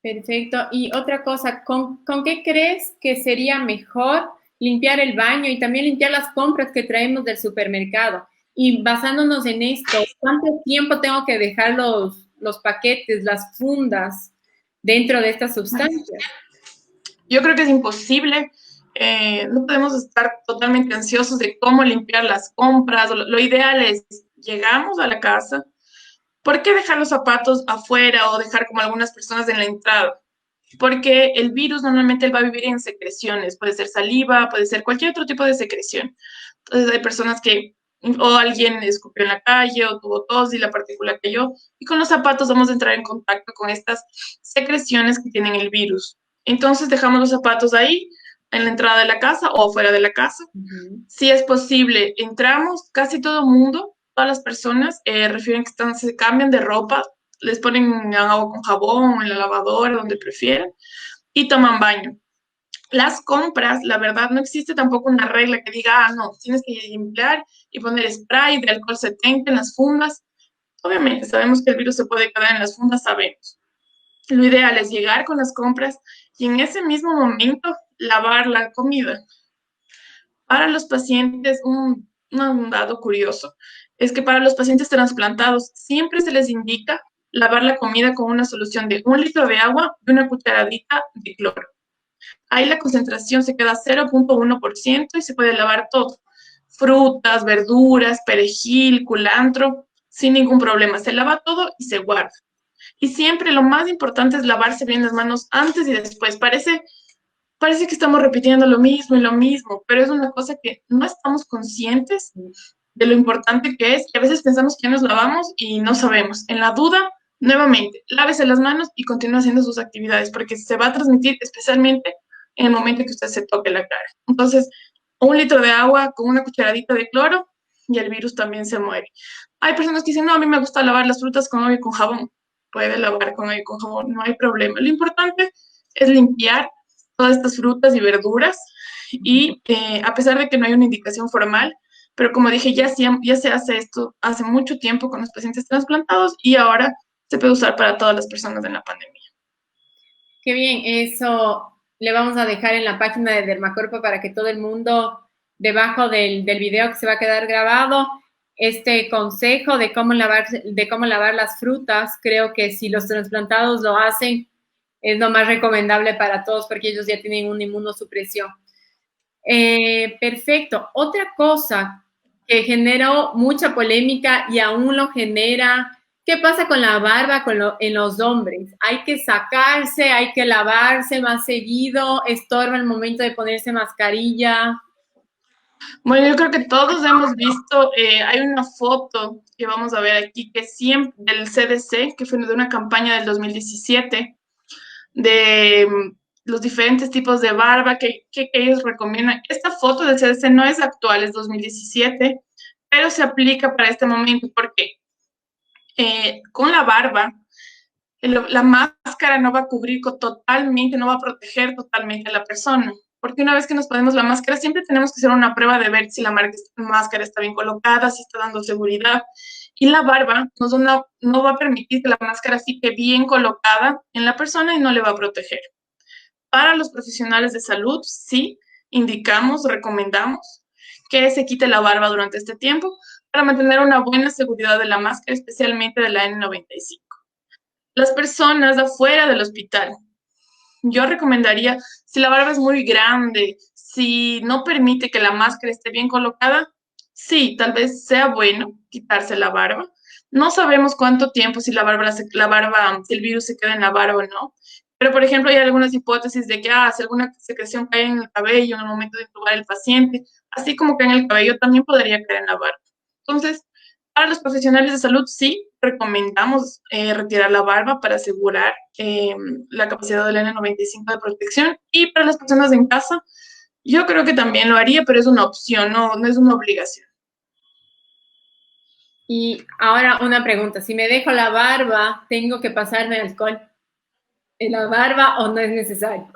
Perfecto. Y otra cosa, ¿con qué crees que sería mejor limpiar el baño y también limpiar las compras que traemos del supermercado? Y basándonos en esto, ¿cuánto tiempo tengo que dejar los paquetes, las fundas dentro de estas sustancias? Yo creo que es imposible. No podemos estar totalmente ansiosos de cómo limpiar las compras. Lo ideal es, llegamos a la casa, ¿por qué dejar los zapatos afuera o dejar como algunas personas en la entrada? Porque el virus normalmente él va a vivir en secreciones, puede ser saliva, puede ser cualquier otro tipo de secreción. Entonces hay personas que o alguien escupió en la calle, o tuvo tos y la partícula cayó, y con los zapatos vamos a entrar en contacto con estas secreciones que tienen el virus. Entonces dejamos los zapatos ahí, en la entrada de la casa o fuera de la casa. Si es posible, entramos, casi todo el mundo, todas las personas refieren que se cambian de ropa, les ponen agua con jabón, en la lavadora, donde prefieran, y toman baño. Las compras, la verdad, no existe tampoco una regla que diga, no, tienes que limpiar y poner spray de alcohol 70 en las fundas. Obviamente, sabemos que el virus se puede quedar en las fundas, sabemos. Lo ideal es llegar con las compras y en ese mismo momento lavar la comida. Para los pacientes, un dado curioso es que para los pacientes trasplantados siempre se les indica lavar la comida con una solución de 1 litro de agua y una cucharadita de cloro. Ahí la concentración se queda 0,1% y se puede lavar todo. Frutas, verduras, perejil, culantro, sin ningún problema. Se lava todo y se guarda. Y siempre lo más importante es lavarse bien las manos antes y después. Parece que estamos repitiendo lo mismo, pero es una cosa que no estamos conscientes de lo importante que es. Y a veces pensamos que ya nos lavamos y no sabemos. En la duda, nuevamente, lávese las manos y continúe haciendo sus actividades, porque se va a transmitir especialmente en el momento que usted se toque la cara. Entonces, 1 litro de agua con una cucharadita de cloro y el virus también se muere. Hay personas que dicen, no, a mí me gusta lavar las frutas con agua y con jabón. Puede lavar con agua y con jabón, no hay problema. Lo importante es limpiar todas estas frutas y verduras y a pesar de que no hay una indicación formal, pero como dije, ya se hace esto hace mucho tiempo con los pacientes trasplantados y ahora se puede usar para todas las personas en la pandemia. Qué bien, eso le vamos a dejar en la página de Dermacorpo para que todo el mundo, debajo del video que se va a quedar grabado, este consejo de cómo lavar las frutas. Creo que si los trasplantados lo hacen, es lo más recomendable para todos porque ellos ya tienen una inmunosupresión. Perfecto. Otra cosa que generó mucha polémica y aún lo genera. ¿Qué pasa con la barba en los hombres? ¿Hay que sacarse, hay que lavarse más seguido? ¿Estorba el momento de ponerse mascarilla? Bueno, yo creo que todos hemos visto, hay una foto que vamos a ver aquí, que siempre del CDC, que fue de una campaña del 2017, de los diferentes tipos de barba que ellos recomiendan. Esta foto del CDC no es actual, es 2017, pero se aplica para este momento porque con la barba, la máscara no va a cubrir totalmente, no va a proteger totalmente a la persona. Porque una vez que nos ponemos la máscara, siempre tenemos que hacer una prueba de ver si la máscara está bien colocada, si está dando seguridad. Y la barba no va a permitir que la máscara esté bien colocada en la persona y no le va a proteger. Para los profesionales de salud, sí, indicamos, recomendamos que se quite la barba durante este tiempo para mantener una buena seguridad de la máscara, especialmente de la N95. Las personas afuera del hospital, yo recomendaría, si la barba es muy grande, si no permite que la máscara esté bien colocada, sí, tal vez sea bueno quitarse la barba. No sabemos cuánto tiempo, si si el virus se queda en la barba o no. Pero, por ejemplo, hay algunas hipótesis de que, si alguna secreción cae en el cabello en el momento de intubar al paciente, así como que en el cabello también podría caer en la barba. Entonces, para los profesionales de salud, sí, recomendamos retirar la barba para asegurar la capacidad del N95 de protección. Y para las personas en casa, yo creo que también lo haría, pero es una opción, no es una obligación. Y ahora una pregunta, si me dejo la barba, ¿tengo que pasarme alcohol en la barba o no es necesario?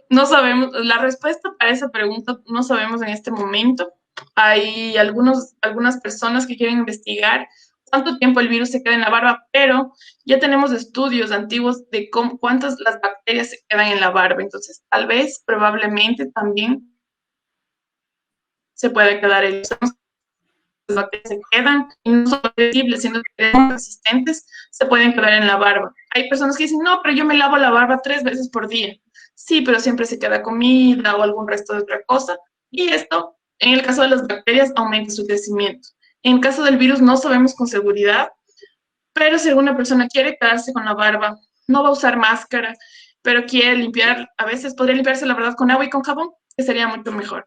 No sabemos, la respuesta para esa pregunta no sabemos en este momento. Hay algunas personas que quieren investigar cuánto tiempo el virus se queda en la barba, pero ya tenemos estudios antiguos de cuántas las bacterias se quedan en la barba. Entonces, tal vez, probablemente también se puede quedar el las bacterias se quedan y no son posibles, siendo que son resistentes, se pueden quedar en la barba. Hay personas que dicen, no, pero yo me lavo la barba 3 veces por día. Sí, pero siempre se queda comida o algún resto de otra cosa. Y esto, en el caso de las bacterias, aumenta su crecimiento. En el caso del virus no sabemos con seguridad, pero si alguna persona quiere quedarse con la barba, no va a usar máscara, pero quiere limpiar, a veces podría limpiarse la verdad con agua y con jabón, que sería mucho mejor.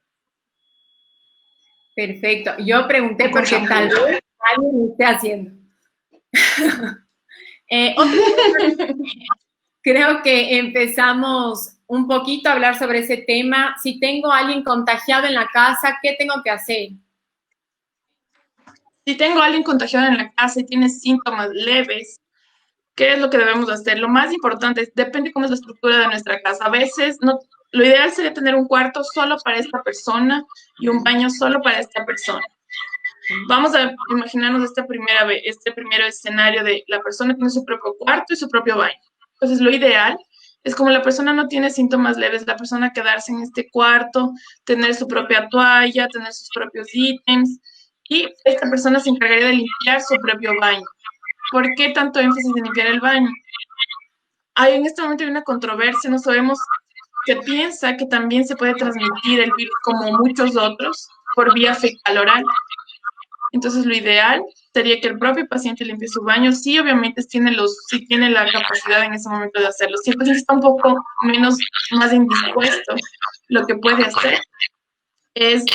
Perfecto. Yo pregunté porque tal vez alguien lo esté haciendo. Otra cosa, creo que empezamos un poquito a hablar sobre ese tema. Si tengo a alguien contagiado en la casa, ¿qué tengo que hacer? Si tengo a alguien contagiado en la casa y tiene síntomas leves, ¿qué es lo que debemos hacer? Lo más importante es, depende cómo es la estructura de nuestra casa. A veces, no, lo ideal sería tener un cuarto solo para esta persona y un baño solo para esta persona. Vamos a imaginarnos este primer escenario de la persona tiene su propio cuarto y su propio baño. Entonces, lo ideal es como la persona no tiene síntomas leves, la persona quedarse en este cuarto, tener su propia toalla, tener sus propios ítems y esta persona se encargaría de limpiar su propio baño. ¿Por qué tanto énfasis en limpiar el baño? En este momento hay una controversia, no sabemos, se piensa que también se puede transmitir el virus como muchos otros por vía fecal oral. Entonces, lo ideal sería que el propio paciente limpie su baño. Sí, obviamente sí tiene la capacidad en ese momento de hacerlo. Si el paciente está un poco más indispuesto, lo que puede hacer es,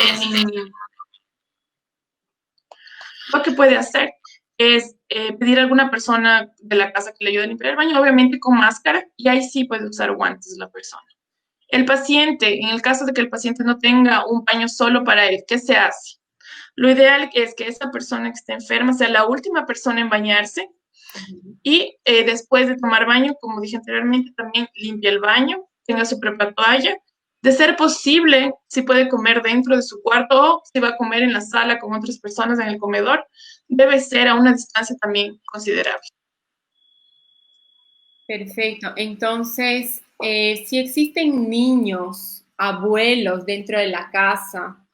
lo que puede hacer es pedir a alguna persona de la casa que le ayude a limpiar el baño, obviamente con máscara, y ahí sí puede usar guantes la persona. El paciente, en el caso de que el paciente no tenga un baño solo para él, ¿qué se hace? Lo ideal es que esa persona que esté enferma sea la última persona en bañarse y después de tomar baño, como dije anteriormente, también limpie el baño, tenga su propia toalla. De ser posible, si puede comer dentro de su cuarto o si va a comer en la sala con otras personas en el comedor, debe ser a una distancia también considerable. Perfecto. Entonces, si existen niños, abuelos dentro de la casa,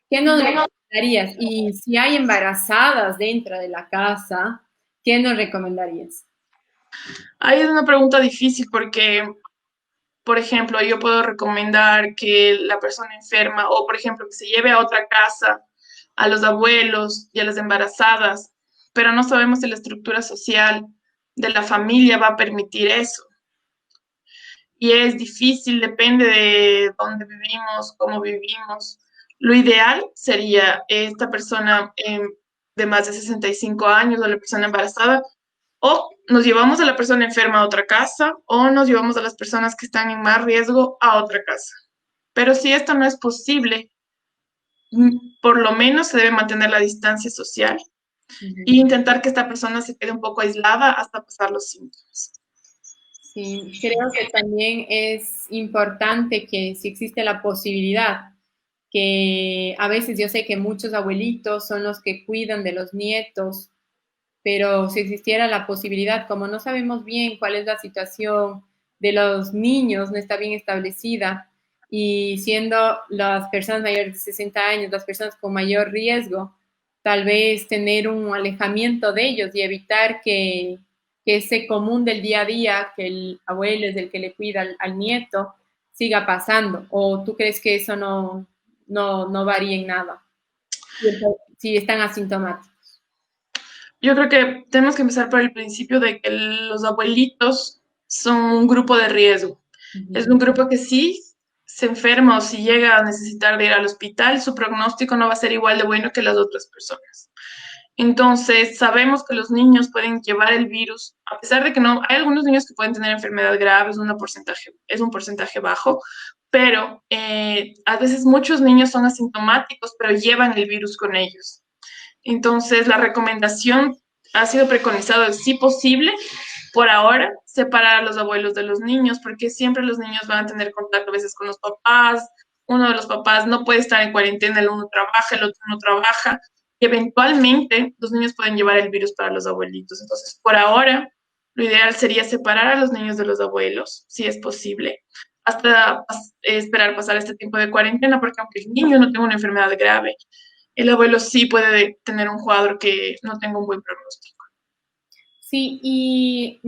¿qué nos recomendarías? Y si hay embarazadas dentro de la casa, ¿qué nos recomendarías? Ahí es una pregunta difícil porque, por ejemplo, yo puedo recomendar que la persona enferma o, por ejemplo, que se lleve a otra casa a los abuelos y a las embarazadas, pero no sabemos si la estructura social de la familia va a permitir eso. Y es difícil, depende de dónde vivimos, cómo vivimos. Lo ideal sería esta persona de más de 65 años o la persona embarazada, o nos llevamos a la persona enferma a otra casa, o nos llevamos a las personas que están en más riesgo a otra casa. Pero si esto no es posible, por lo menos se debe mantener la distancia social e intentar que esta persona se quede un poco aislada hasta pasar los síntomas. Sí, creo que también es importante que si existe la posibilidad, que a veces yo sé que muchos abuelitos son los que cuidan de los nietos, pero si existiera la posibilidad, como no sabemos bien cuál es la situación de los niños, no está bien establecida, y siendo las personas mayores de 60 años las personas con mayor riesgo, tal vez tener un alejamiento de ellos y evitar que ese común del día a día, que el abuelo es el que le cuida al nieto, siga pasando. ¿O tú crees que eso no varía en nada si están asintomáticos? Yo creo que tenemos que empezar por el principio de que los abuelitos son un grupo de riesgo. Es un grupo que si se enferma o si llega a necesitar de ir al hospital, su pronóstico no va a ser igual de bueno que las otras personas. Entonces, sabemos que los niños pueden llevar el virus, a pesar de que no, hay algunos niños que pueden tener enfermedad grave, es un porcentaje bajo, pero a veces muchos niños son asintomáticos, pero llevan el virus con ellos. Entonces, la recomendación ha sido preconizado, si posible, por ahora, separar a los abuelos de los niños, porque siempre los niños van a tener contacto a veces con los papás, uno de los papás no puede estar en cuarentena, el uno trabaja, el otro no trabaja, y eventualmente los niños pueden llevar el virus para los abuelitos. Entonces, por ahora, lo ideal sería separar a los niños de los abuelos, si es posible, hasta esperar pasar este tiempo de cuarentena, porque aunque el niño no tenga una enfermedad grave, el abuelo sí puede tener un cuadro que no tenga un buen pronóstico. Sí, y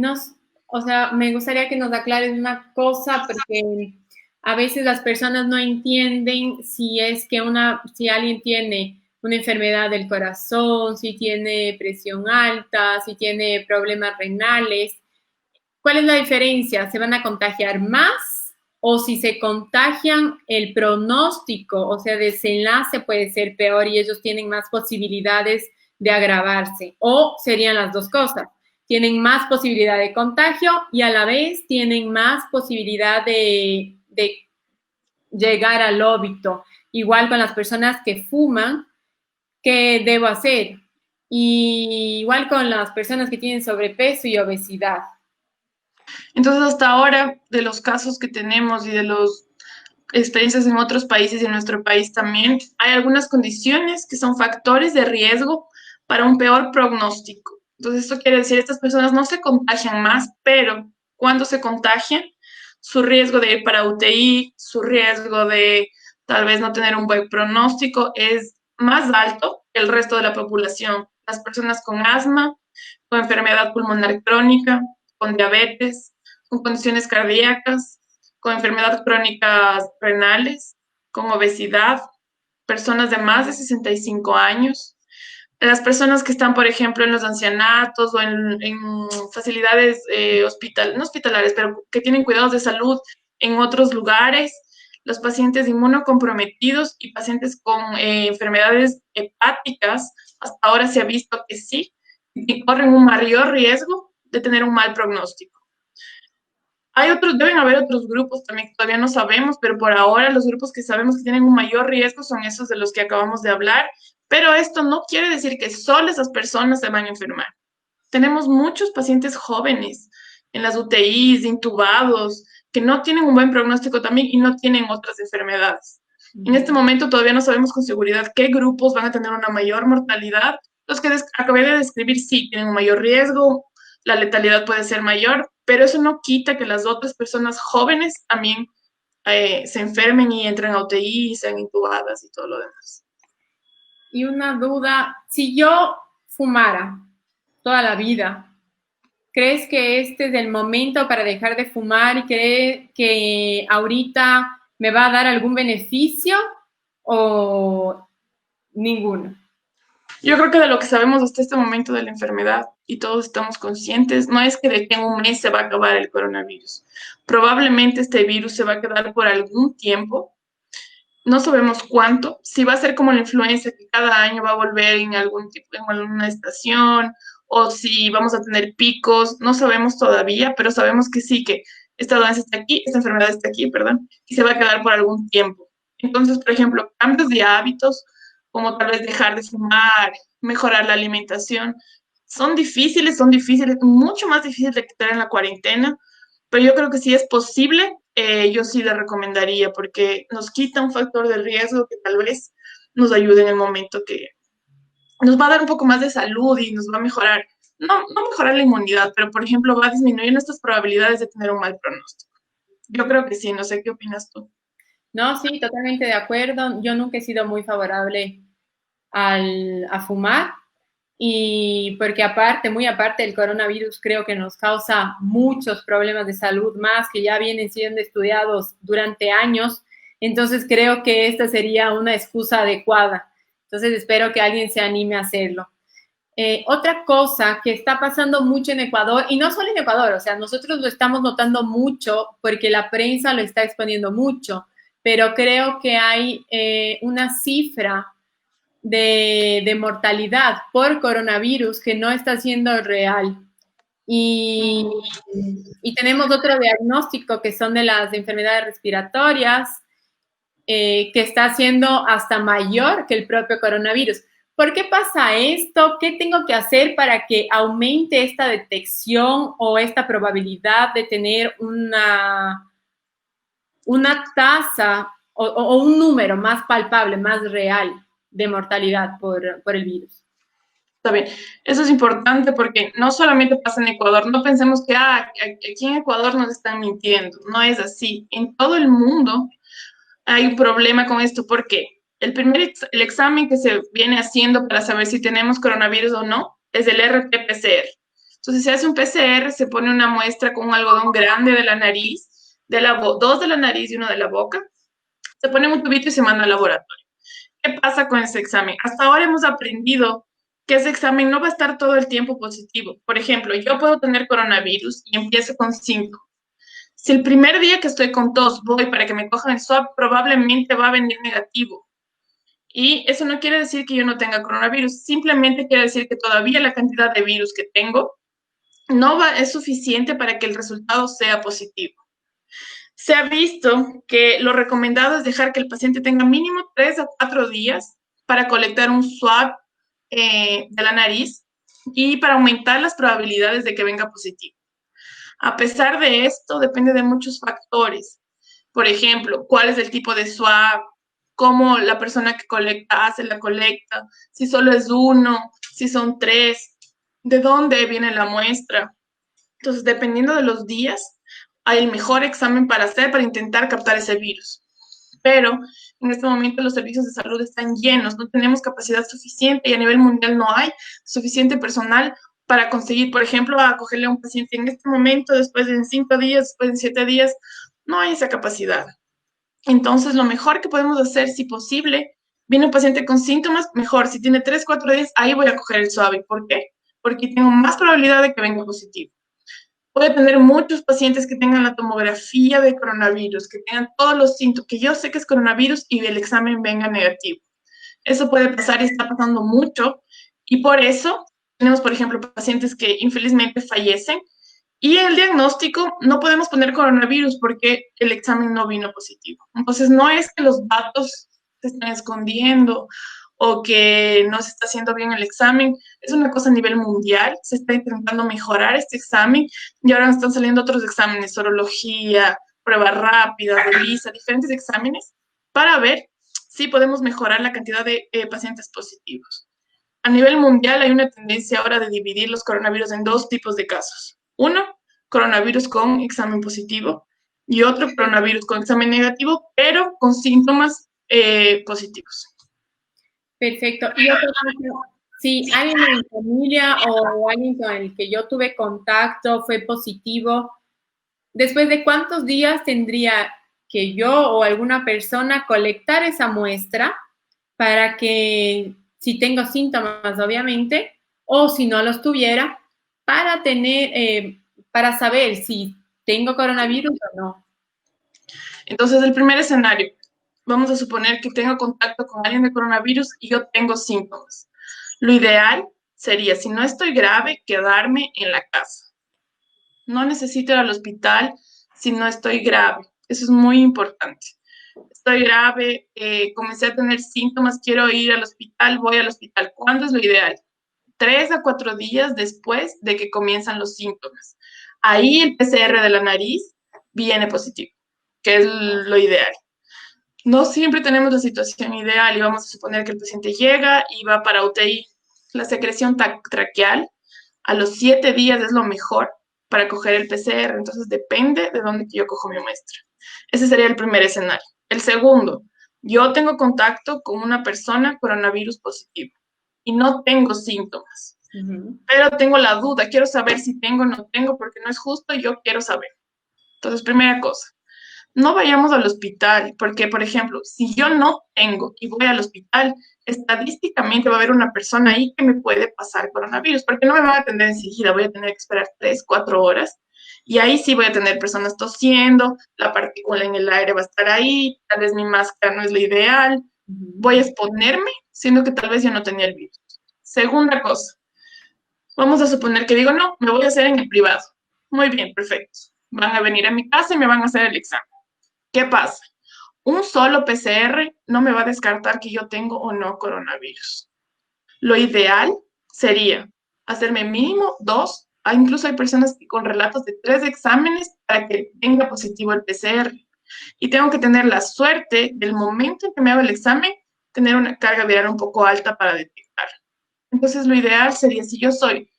o sea, me gustaría que nos aclares una cosa, porque a veces las personas no entienden si es que si alguien tiene una enfermedad del corazón, si tiene presión alta, si tiene problemas renales. ¿Cuál es la diferencia? ¿Se van a contagiar más o si se contagian, el pronóstico, o sea, desenlace puede ser peor y ellos tienen más posibilidades de agravarse, o serían las dos cosas. Tienen más posibilidad de contagio y a la vez tienen más posibilidad de llegar al óbito. Igual con las personas que fuman, ¿qué debo hacer? Y igual con las personas que tienen sobrepeso y obesidad. Entonces, hasta ahora, de los casos que tenemos y de las experiencias en otros países y en nuestro país también, hay algunas condiciones que son factores de riesgo para un peor pronóstico. Entonces, esto quiere decir, estas personas no se contagian más, pero cuando se contagian, su riesgo de ir para UTI, su riesgo de tal vez no tener un buen pronóstico es más alto que el resto de la población. Las personas con asma, con enfermedad pulmonar crónica, con diabetes, con condiciones cardíacas, con enfermedades crónicas renales, con obesidad, personas de más de 65 años, las personas que están, por ejemplo, en los ancianatos o en facilidades no hospitalarias, pero que tienen cuidados de salud en otros lugares, los pacientes inmunocomprometidos y pacientes con enfermedades hepáticas, hasta ahora se ha visto que sí, que corren un mayor riesgo de tener un mal pronóstico. Hay otros, deben haber otros grupos también que todavía no sabemos, pero por ahora los grupos que sabemos que tienen un mayor riesgo son esos de los que acabamos de hablar, pero esto no quiere decir que solo esas personas se van a enfermar. Tenemos muchos pacientes jóvenes en las UTIs, intubados, que no tienen un buen pronóstico también y no tienen otras enfermedades. En este momento todavía no sabemos con seguridad qué grupos van a tener una mayor mortalidad. Los que acabé de describir sí tienen un mayor riesgo, la letalidad puede ser mayor, pero eso no quita que las otras personas jóvenes también se enfermen y entren a UTI, sean intubadas y todo lo demás. Y una duda, si yo fumara toda la vida, ¿crees que este es el momento para dejar de fumar y crees que ahorita me va a dar algún beneficio o ninguno? Yo creo que de lo que sabemos hasta este momento de la enfermedad y todos estamos conscientes, no es que de aquí en un mes se va a acabar el coronavirus. Probablemente este virus se va a quedar por algún tiempo. No sabemos cuánto. Si va a ser como la influenza, que cada año va a volver en algún tipo, en alguna estación, o si vamos a tener picos, no sabemos todavía, pero sabemos que sí, que esta dolencia está aquí, esta enfermedad está aquí, perdón, y se va a quedar por algún tiempo. Entonces, por ejemplo, cambios de hábitos, como tal vez dejar de fumar, mejorar la alimentación, son difíciles, mucho más difíciles de quitar en la cuarentena, pero yo creo que si es posible, yo sí le recomendaría porque nos quita un factor de riesgo que tal vez nos ayude en el momento que nos va a dar un poco más de salud y nos va a mejorar, no mejorar la inmunidad, pero por ejemplo va a disminuir nuestras probabilidades de tener un mal pronóstico. Yo creo que sí, no sé qué opinas tú. No, sí, totalmente de acuerdo. Yo nunca he sido muy favorable a fumar y porque aparte, muy aparte del coronavirus, creo que nos causa muchos problemas de salud más que ya vienen siendo estudiados durante años. Entonces creo que esta sería una excusa adecuada. Entonces espero que alguien se anime a hacerlo. Otra cosa que está pasando mucho en Ecuador, y no solo en Ecuador, o sea, nosotros lo estamos notando mucho porque la prensa lo está exponiendo mucho, pero creo que hay una cifra de mortalidad por coronavirus que no está siendo real. Y, y tenemos otro diagnóstico que son de las enfermedades respiratorias, que está siendo hasta mayor que el propio coronavirus. ¿Por qué pasa esto? ¿Qué tengo que hacer para que aumente esta detección o esta probabilidad de tener una tasa o un número más palpable, más real de mortalidad por el virus? Está bien, eso es importante porque no solamente pasa en Ecuador, no pensemos que aquí en Ecuador nos están mintiendo, no es así. En todo el mundo hay un problema con esto porque el examen que se viene haciendo para saber si tenemos coronavirus o no es el RT-PCR. Entonces se hace un PCR, se pone una muestra con un algodón grande de la nariz, dos de la nariz y uno de la boca, se pone en un tubito y se manda al laboratorio. ¿Qué pasa con ese examen? Hasta ahora hemos aprendido que ese examen no va a estar todo el tiempo positivo. Por ejemplo, yo puedo tener coronavirus y empiezo con 5. Si el primer día que estoy con tos voy para que me cojan el swab, probablemente va a venir negativo. Y eso no quiere decir que yo no tenga coronavirus, simplemente quiere decir que todavía la cantidad de virus que tengo es suficiente para que el resultado sea positivo. Se ha visto que lo recomendado es dejar que el paciente tenga mínimo 3 a 4 días para colectar un swab de la nariz y para aumentar las probabilidades de que venga positivo. A pesar de esto, depende de muchos factores. Por ejemplo, cuál es el tipo de swab, cómo la persona que colecta hace la colecta, si solo es uno, si son tres, de dónde viene la muestra. Entonces, dependiendo de los días, hay el mejor examen para hacer para intentar captar ese virus. Pero en este momento los servicios de salud están llenos, no tenemos capacidad suficiente y a nivel mundial no hay suficiente personal para conseguir, por ejemplo, acogerle a un paciente en este momento, después de 5 días, después de 7 días, no hay esa capacidad. Entonces, lo mejor que podemos hacer, si posible, viene un paciente con síntomas, mejor, si tiene 3, 4 días, ahí voy a coger el suave. ¿Por qué? Porque tengo más probabilidad de que venga positivo. Puede tener muchos pacientes que tengan la tomografía de coronavirus, que tengan todos los síntomas, que yo sé que es coronavirus y el examen venga negativo. Eso puede pasar y está pasando mucho. Y por eso tenemos, por ejemplo, pacientes que infelizmente fallecen y el diagnóstico no podemos poner coronavirus porque el examen no vino positivo. Entonces, no es que los datos se estén escondiendo o que no se está haciendo bien el examen, es una cosa a nivel mundial, se está intentando mejorar este examen y ahora están saliendo otros exámenes, sorología, prueba rápida, de ELISA, diferentes exámenes para ver si podemos mejorar la cantidad de pacientes positivos. A nivel mundial hay una tendencia ahora de dividir los coronavirus en dos tipos de casos. Uno, coronavirus con examen positivo y otro, coronavirus con examen negativo, pero con síntomas positivos. Perfecto. Y otra cosa, si alguien en mi familia o alguien con el que yo tuve contacto fue positivo, ¿después de cuántos días tendría que yo o alguna persona colectar esa muestra para que, si tengo síntomas, obviamente, o si no los tuviera, para tener, para saber si tengo coronavirus o no? Entonces, el primer escenario, vamos a suponer que tengo contacto con alguien de coronavirus y yo tengo síntomas. Lo ideal sería, si no estoy grave, quedarme en la casa. No necesito ir al hospital si no estoy grave. Eso es muy importante. Estoy grave, comencé a tener síntomas, quiero ir al hospital, voy al hospital. ¿Cuándo es lo ideal? 3 a 4 días después de que comienzan los síntomas. Ahí el PCR de la nariz viene positivo, que es lo ideal. No siempre tenemos la situación ideal y vamos a suponer que el paciente llega y va para UTI. La secreción traqueal a los 7 días es lo mejor para coger el PCR, entonces depende de dónde yo cojo mi muestra. Ese sería el primer escenario. El segundo, yo tengo contacto con una persona coronavirus positivo y no tengo síntomas, pero tengo la duda, quiero saber si tengo o no tengo, porque no es justo y yo quiero saber. Entonces, primera cosa, no vayamos al hospital, porque, por ejemplo, si yo no tengo y voy al hospital, estadísticamente va a haber una persona ahí que me puede pasar coronavirus, porque no me van a atender enseguida, voy a tener que esperar 3, 4 horas, y ahí sí voy a tener personas tosiendo, la partícula en el aire va a estar ahí, tal vez mi máscara no es la ideal, voy a exponerme, siendo que tal vez yo no tenía el virus. Segunda cosa, vamos a suponer que digo, no, me voy a hacer en el privado. Muy bien, perfecto. Van a venir a mi casa y me van a hacer el examen. ¿Qué pasa? Un solo PCR no me va a descartar que yo tengo o no coronavirus. Lo ideal sería hacerme mínimo 2, incluso hay personas con relatos de 3 exámenes para que tenga positivo el PCR. Y tengo que tener la suerte del momento en que me hago el examen, tener una carga viral un poco alta para detectar. Entonces, lo ideal sería, si yo soy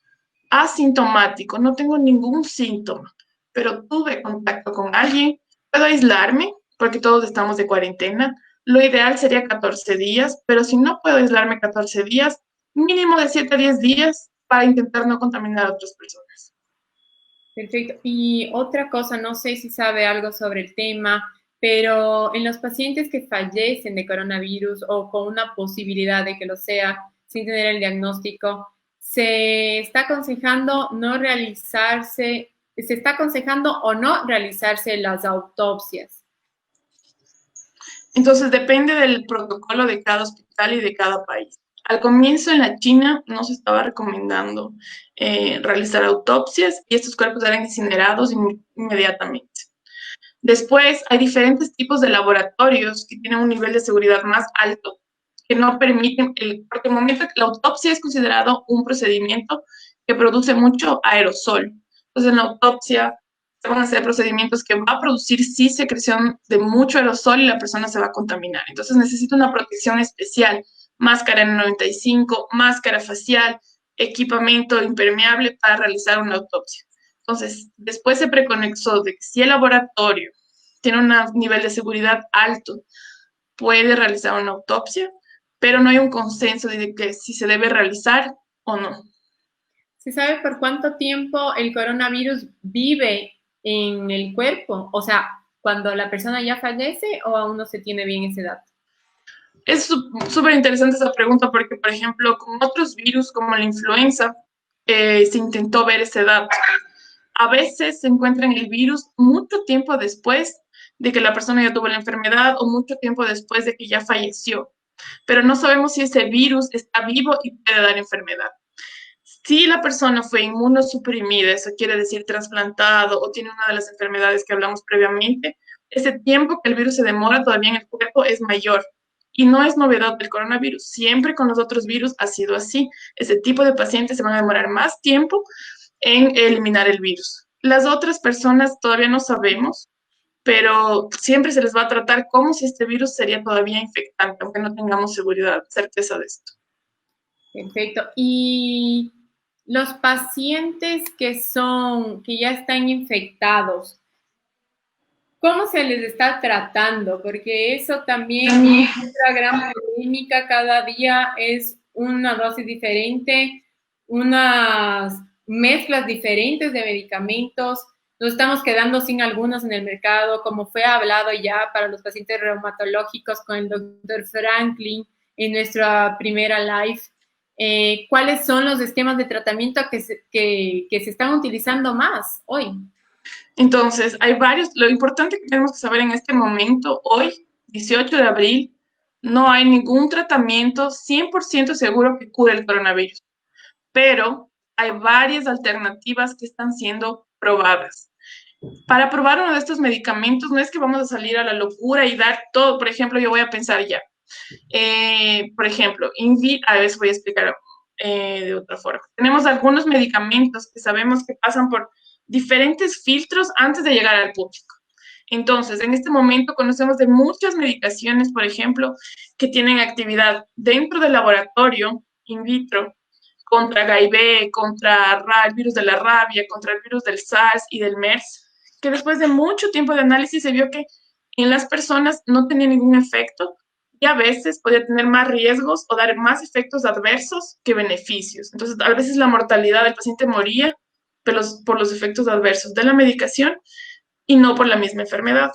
asintomático, no tengo ningún síntoma, pero tuve contacto con alguien, puedo aislarme porque todos estamos de cuarentena. Lo ideal sería 14 días, pero si no puedo aislarme 14 días, mínimo de 7 a 10 días para intentar no contaminar a otras personas. Perfecto. Y otra cosa, no sé si sabe algo sobre el tema, pero en los pacientes que fallecen de coronavirus o con una posibilidad de que lo sea sin tener el diagnóstico, se está aconsejando no realizarse se está aconsejando o no realizarse las autopsias. Entonces, depende del protocolo de cada hospital y de cada país. Al comienzo en la China no se estaba recomendando realizar autopsias y estos cuerpos eran incinerados inmediatamente. Después, hay diferentes tipos de laboratorios que tienen un nivel de seguridad más alto, que no permiten, porque el momento que la autopsia es considerado un procedimiento que produce mucho aerosol. Entonces, en la autopsia se van a hacer procedimientos que va a producir sí secreción de mucho aerosol y la persona se va a contaminar. Entonces, necesita una protección especial, máscara N95, máscara facial, equipamiento impermeable para realizar una autopsia. Entonces, después se preconexó de que si el laboratorio tiene un nivel de seguridad alto, puede realizar una autopsia, pero no hay un consenso de que si se debe realizar o no. ¿Se sabe por cuánto tiempo el coronavirus vive en el cuerpo? O sea, cuando la persona ya fallece o aún no se tiene bien ese dato. Es súper interesante esa pregunta porque, por ejemplo, con otros virus como la influenza, se intentó ver ese dato. A veces se encuentra en el virus mucho tiempo después de que la persona ya tuvo la enfermedad o mucho tiempo después de que ya falleció. Pero no sabemos si ese virus está vivo y puede dar enfermedad. Si la persona fue inmunosuprimida, eso quiere decir trasplantado o tiene una de las enfermedades que hablamos previamente, ese tiempo que el virus se demora todavía en el cuerpo es mayor. Y no es novedad del coronavirus, siempre con los otros virus ha sido así. Ese tipo de pacientes se van a demorar más tiempo en eliminar el virus. Las otras personas todavía no sabemos, pero siempre se les va a tratar como si este virus sería todavía infectante, aunque no tengamos seguridad, certeza de esto. Perfecto. Y los pacientes que ya están infectados, ¿cómo se les está tratando? Porque eso también es otra gran polémica. Cada día es una dosis diferente, unas mezclas diferentes de medicamentos. Nos estamos quedando sin algunos en el mercado, como fue hablado ya para los pacientes reumatológicos con el doctor Franklin en nuestra primera live. ¿Cuáles son los esquemas de tratamiento que se están utilizando más hoy? Entonces, hay varios, lo importante que tenemos que saber en este momento, hoy, 18 de abril, no hay ningún tratamiento 100% seguro que cure el coronavirus, pero hay varias alternativas que están siendo probadas. Para probar uno de estos medicamentos, no es que vamos a salir a la locura y dar todo, por ejemplo, yo voy a pensar ya, por ejemplo, a veces voy a explicar de otra forma. Tenemos algunos medicamentos que sabemos que pasan por diferentes filtros antes de llegar al público. Entonces, en este momento conocemos de muchas medicaciones, por ejemplo, que tienen actividad dentro del laboratorio, in vitro, contra HIV, contra el virus de la rabia, contra el virus del SARS y del MERS, que después de mucho tiempo de análisis se vio que en las personas no tenía ningún efecto y a veces podía tener más riesgos o dar más efectos adversos que beneficios. Entonces, a veces la mortalidad del paciente moría por los efectos adversos de la medicación y no por la misma enfermedad.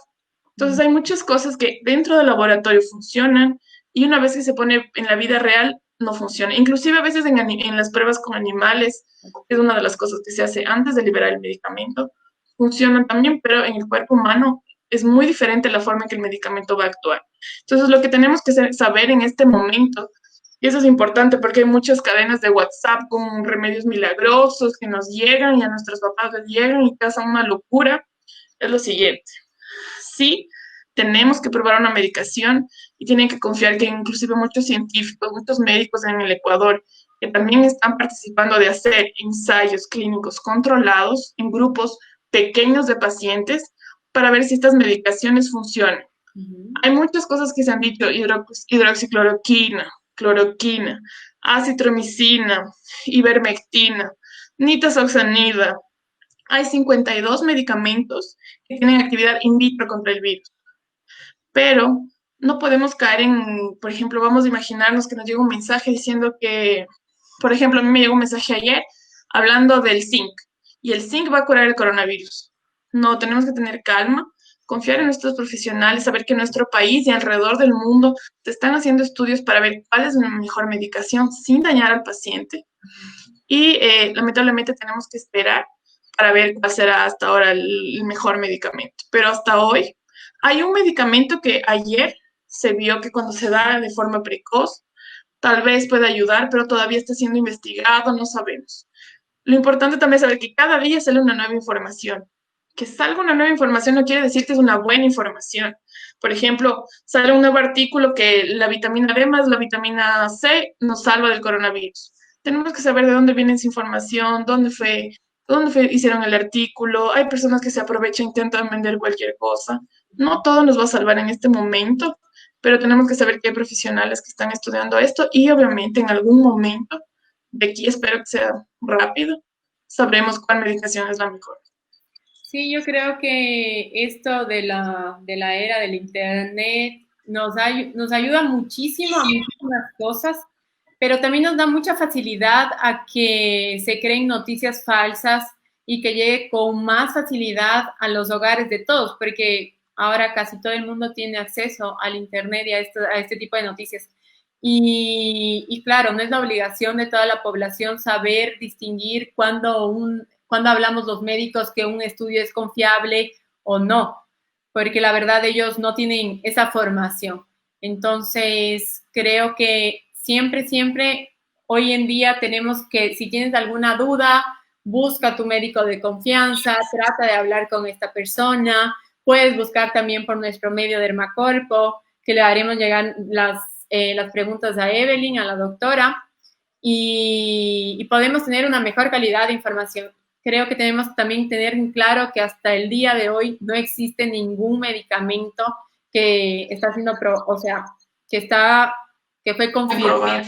Entonces, hay muchas cosas que dentro del laboratorio funcionan y una vez que se pone en la vida real, no funciona. Inclusive a veces en las pruebas con animales, es una de las cosas que se hace antes de liberar el medicamento, funcionan también, pero en el cuerpo humano es muy diferente la forma en que el medicamento va a actuar. Entonces, lo que tenemos que saber en este momento, y eso es importante porque hay muchas cadenas de WhatsApp con remedios milagrosos que nos llegan y a nuestros papás les llegan y causan una locura, es lo siguiente. Sí, tenemos que probar una medicación y tienen que confiar que inclusive muchos científicos, muchos médicos en el Ecuador, que también están participando de hacer ensayos clínicos controlados en grupos pequeños de pacientes para ver si estas medicaciones funcionan. Hay muchas cosas que se han dicho, hidroxicloroquina, cloroquina, acitromicina, ivermectina, nitazoxanida. Hay 52 medicamentos que tienen actividad in vitro contra el virus, pero no podemos caer en, por ejemplo, vamos a imaginarnos que nos llega un mensaje diciendo que, por ejemplo, a mí me llegó un mensaje ayer hablando del zinc, y el zinc va a curar el coronavirus. No, tenemos que tener calma, confiar en nuestros profesionales, saber que en nuestro país y alrededor del mundo se están haciendo estudios para ver cuál es la mejor medicación sin dañar al paciente. Y lamentablemente tenemos que esperar para ver cuál será hasta ahora el mejor medicamento. Pero hasta hoy hay un medicamento que ayer se vio que cuando se da de forma precoz, tal vez pueda ayudar, pero todavía está siendo investigado, no sabemos. Lo importante también es saber que cada día sale una nueva información. Que salga una nueva información no quiere decir que es una buena información. Por ejemplo, sale un nuevo artículo que la vitamina D más la vitamina C nos salva del coronavirus. Tenemos que saber de dónde viene esa información, hicieron el artículo. Hay personas que se aprovechan, intentan vender cualquier cosa. No todo nos va a salvar en este momento, pero tenemos que saber que hay profesionales que están estudiando esto y obviamente en algún momento, de aquí espero que sea rápido, sabremos cuál medicación es la mejor. Sí, yo creo que esto de la era del Internet nos ayuda muchísimo a muchísimas cosas, pero también nos da mucha facilidad a que se creen noticias falsas y que llegue con más facilidad a los hogares de todos, porque ahora casi todo el mundo tiene acceso al Internet y a este tipo de noticias. Y claro, no es la obligación de toda la población saber distinguir cuando hablamos los médicos que un estudio es confiable o no, porque la verdad ellos no tienen esa formación. Entonces, creo que siempre, hoy en día tenemos que, si tienes alguna duda, busca a tu médico de confianza, trata de hablar con esta persona, puedes buscar también por nuestro medio Dermacorpo, que le haremos llegar las preguntas a Evelyn, a la doctora, y podemos tener una mejor calidad de información. Creo que tenemos también tener en claro que hasta el día de hoy no existe ningún medicamento que está siendo, o sea, que fue confirmado,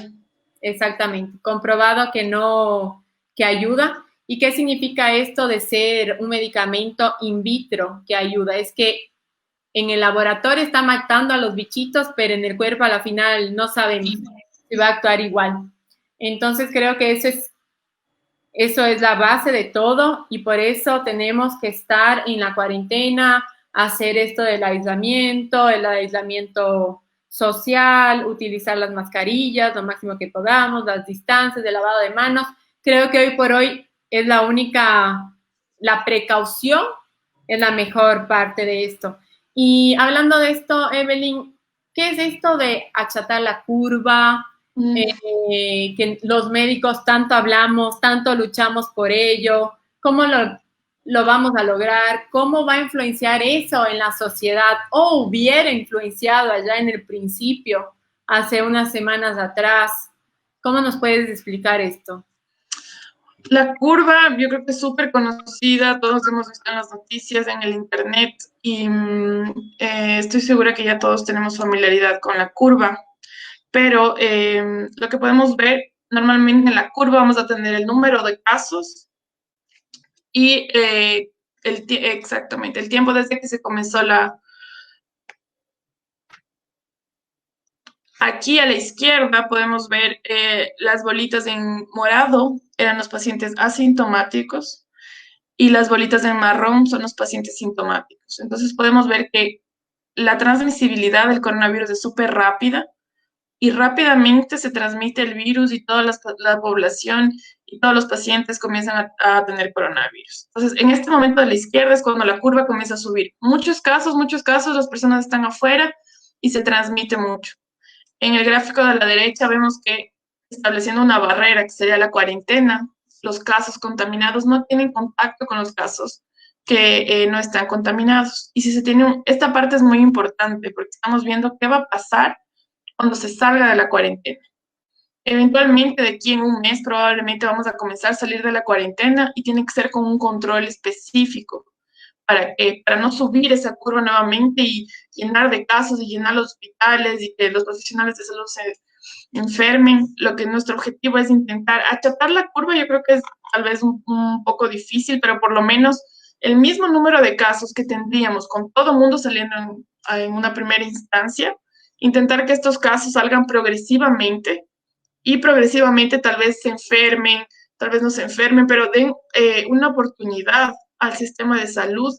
exactamente, comprobado que no, que ayuda. ¿Y qué significa esto de ser un medicamento in vitro que ayuda? Es que en el laboratorio está matando a los bichitos, pero en el cuerpo a la final no sabemos si va a actuar igual. Entonces creo que eso es la base de todo y por eso tenemos que estar en la cuarentena, hacer esto del aislamiento, el aislamiento social, utilizar las mascarillas lo máximo que podamos, las distancias, el lavado de manos. Creo que hoy por hoy es la precaución es la mejor parte de esto. Y hablando de esto, Evelyn, ¿qué es esto de achatar la curva? Que los médicos tanto hablamos, tanto luchamos por ello, ¿cómo lo vamos a lograr? ¿Cómo va a influenciar eso en la sociedad? ¿O hubiera influenciado allá en el principio, hace unas semanas atrás? ¿Cómo nos puedes explicar esto? La curva, yo creo que es súper conocida, todos hemos visto en las noticias, en el internet, y estoy segura que ya todos tenemos familiaridad con la curva, pero lo que podemos ver, normalmente en la curva vamos a tener el número de casos y exactamente el tiempo desde que se comenzó la... Aquí a la izquierda podemos ver las bolitas en morado, eran los pacientes asintomáticos, y las bolitas en marrón son los pacientes sintomáticos. Entonces podemos ver que la transmisibilidad del coronavirus es súper rápida y rápidamente se transmite el virus y toda la población y todos los pacientes comienzan a tener coronavirus. Entonces, en este momento de la izquierda es cuando la curva comienza a subir. Muchos casos, las personas están afuera y se transmite mucho. En el gráfico de la derecha vemos que estableciendo una barrera, que sería la cuarentena, los casos contaminados no tienen contacto con los casos que no están contaminados. Y si se tiene esta parte es muy importante porque estamos viendo qué va a pasar cuando se salga de la cuarentena. Eventualmente, de aquí en un mes, probablemente vamos a comenzar a salir de la cuarentena y tiene que ser con un control específico para no subir esa curva nuevamente y llenar de casos y llenar los hospitales y que los profesionales de salud se enfermen. Lo que nuestro objetivo es intentar achatar la curva, yo creo que es tal vez un poco difícil, pero por lo menos el mismo número de casos que tendríamos con todo el mundo saliendo en una primera instancia, intentar que estos casos salgan progresivamente y progresivamente tal vez se enfermen, tal vez no se enfermen, pero den una oportunidad al sistema de salud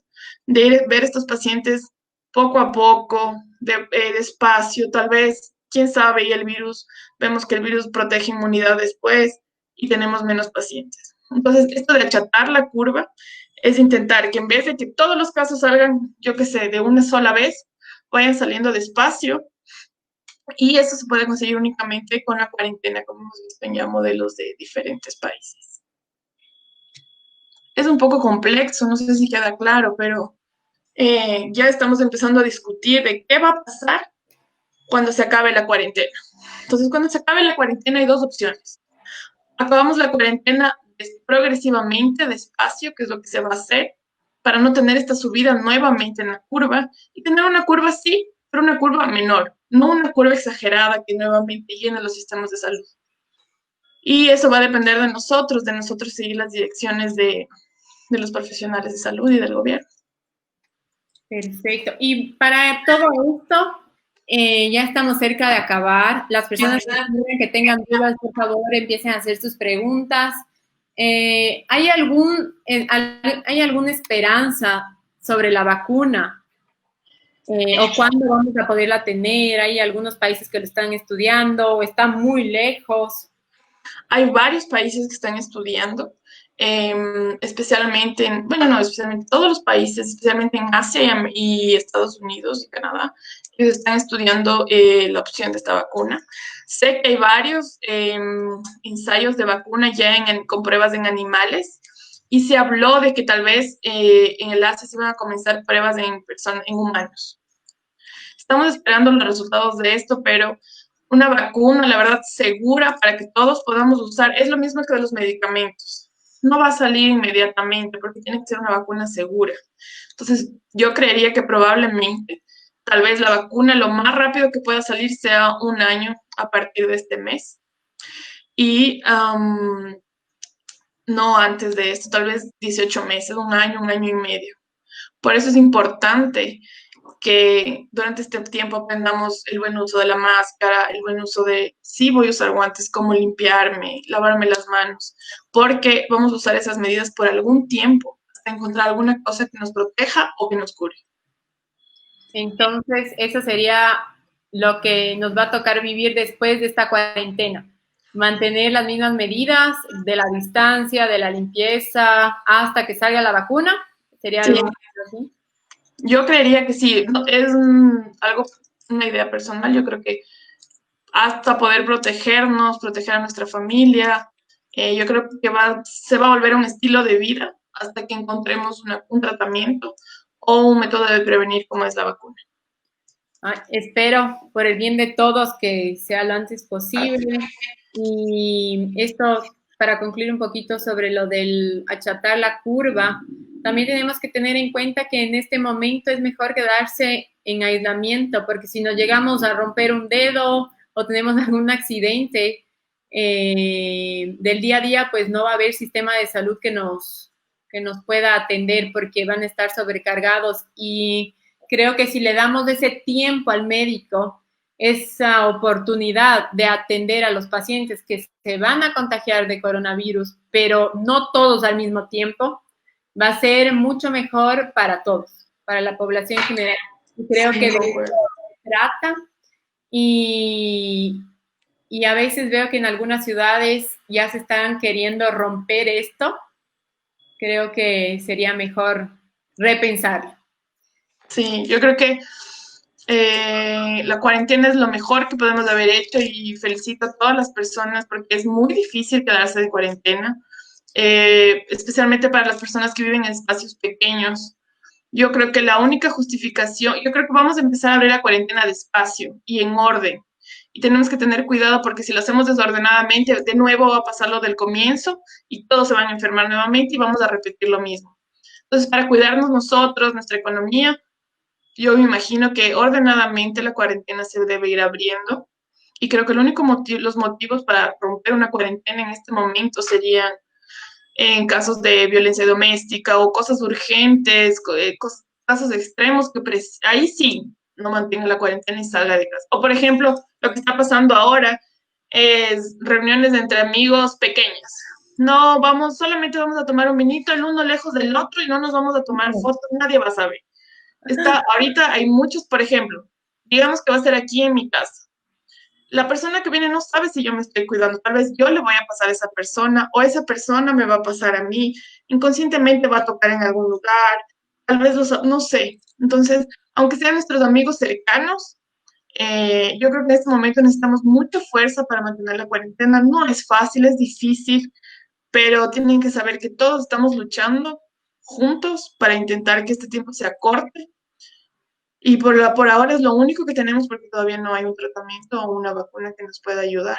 de ver estos pacientes poco a poco, despacio, tal vez, quién sabe, y el virus, vemos que el virus protege inmunidad después y tenemos menos pacientes. Entonces, esto de achatar la curva es intentar que en vez de que todos los casos salgan, yo qué sé, de una sola vez, vayan saliendo despacio. Y eso se puede conseguir únicamente con la cuarentena, como hemos visto en ya modelos de diferentes países. Es un poco complejo, no sé si queda claro, pero ya estamos empezando a discutir de qué va a pasar cuando se acabe la cuarentena. Entonces, cuando se acabe la cuarentena hay dos opciones. Acabamos la cuarentena progresivamente, despacio, que es lo que se va a hacer, para no tener esta subida nuevamente en la curva y tener una curva sí, pero una curva menor, no una curva exagerada que nuevamente llene los sistemas de salud. Y eso va a depender de nosotros seguir las direcciones de los profesionales de salud y del gobierno. Perfecto. Y para todo esto, ya estamos cerca de acabar. Las personas que tengan dudas, por favor, empiecen a hacer sus preguntas. ¿Hay alguna esperanza sobre la vacuna? ¿O cuándo vamos a poderla tener? ¿Hay algunos países que lo están estudiando o está muy lejos? Hay varios países que están estudiando, especialmente no, especialmente todos los países, especialmente en Asia y Estados Unidos y Canadá, ellos están estudiando la opción de esta vacuna. Sé que hay varios ensayos de vacuna ya con pruebas en animales y se habló de que tal vez en el Asia se van a comenzar pruebas en humanos. Estamos esperando los resultados de esto, pero una vacuna, la verdad, segura para que todos podamos usar. Es lo mismo que de los medicamentos. No va a salir inmediatamente porque tiene que ser una vacuna segura. Entonces, yo creería que probablemente, tal vez la vacuna lo más rápido que pueda salir sea 1 año a partir de este mes. Y no antes de esto, tal vez 18 meses, 1 año y medio. Por eso es importante que durante este tiempo aprendamos el buen uso de la máscara, el buen uso de, sí voy a usar guantes, cómo limpiarme, lavarme las manos, porque vamos a usar esas medidas por algún tiempo hasta encontrar alguna cosa que nos proteja o que nos cure. Entonces, eso sería lo que nos va a tocar vivir después de esta cuarentena. Mantener las mismas medidas de la distancia, de la limpieza, hasta que salga la vacuna. Sería Sí. algo así. Yo creería que sí, es una idea personal, yo creo que hasta poder protegernos, proteger a nuestra familia, yo creo que se va a volver un estilo de vida hasta que encontremos un tratamiento o un método de prevenir como es la vacuna. Espero por el bien de todos que sea lo antes posible. Y esto, para concluir un poquito sobre lo del achatar la curva, también tenemos que tener en cuenta que en este momento es mejor quedarse en aislamiento, porque si nos llegamos a romper un dedo o tenemos algún accidente del día a día, pues no va a haber sistema de salud que nos pueda atender porque van a estar sobrecargados. Y creo que si le damos ese tiempo al médico, esa oportunidad de atender a los pacientes que se van a contagiar de coronavirus, pero no todos al mismo tiempo, va a ser mucho mejor para todos, para la población general. Y creo que de eso se trata. Y a veces veo que en algunas ciudades ya se están queriendo romper esto. Creo que sería mejor repensarlo. Sí, yo creo que la cuarentena es lo mejor que podemos haber hecho y felicito a todas las personas porque es muy difícil quedarse de cuarentena, especialmente para las personas que viven en espacios pequeños. Yo creo que la única justificación, yo creo que vamos a empezar a abrir la cuarentena despacio y en orden. Y tenemos que tener cuidado porque si lo hacemos desordenadamente, de nuevo va a pasar lo del comienzo y todos se van a enfermar nuevamente y vamos a repetir lo mismo. Entonces, para cuidarnos nosotros, nuestra economía, yo me imagino que ordenadamente la cuarentena se debe ir abriendo y creo que el único los motivos para romper una cuarentena en este momento serían en casos de violencia doméstica o cosas urgentes, casos extremos que ahí sí no mantenga la cuarentena y salga de casa. O por ejemplo, lo que está pasando ahora es reuniones entre amigos pequeñas. No, solamente vamos a tomar un vinito el uno lejos del otro y no nos vamos a tomar fotos, nadie va a saber. Ahorita hay muchos, por ejemplo, digamos que va a ser aquí en mi casa. la persona que viene no sabe si yo me estoy cuidando. Tal vez yo le voy a pasar a esa persona o esa persona me va a pasar a mí. Inconscientemente va a tocar en algún lugar. Tal vez no sé. Entonces, aunque sean nuestros amigos cercanos, yo creo que en este momento necesitamos mucha fuerza para mantener la cuarentena. No es fácil, es difícil, pero tienen que saber que todos estamos luchando juntos para intentar que este tiempo se acorte y por ahora es lo único que tenemos porque todavía no hay un tratamiento o una vacuna que nos pueda ayudar.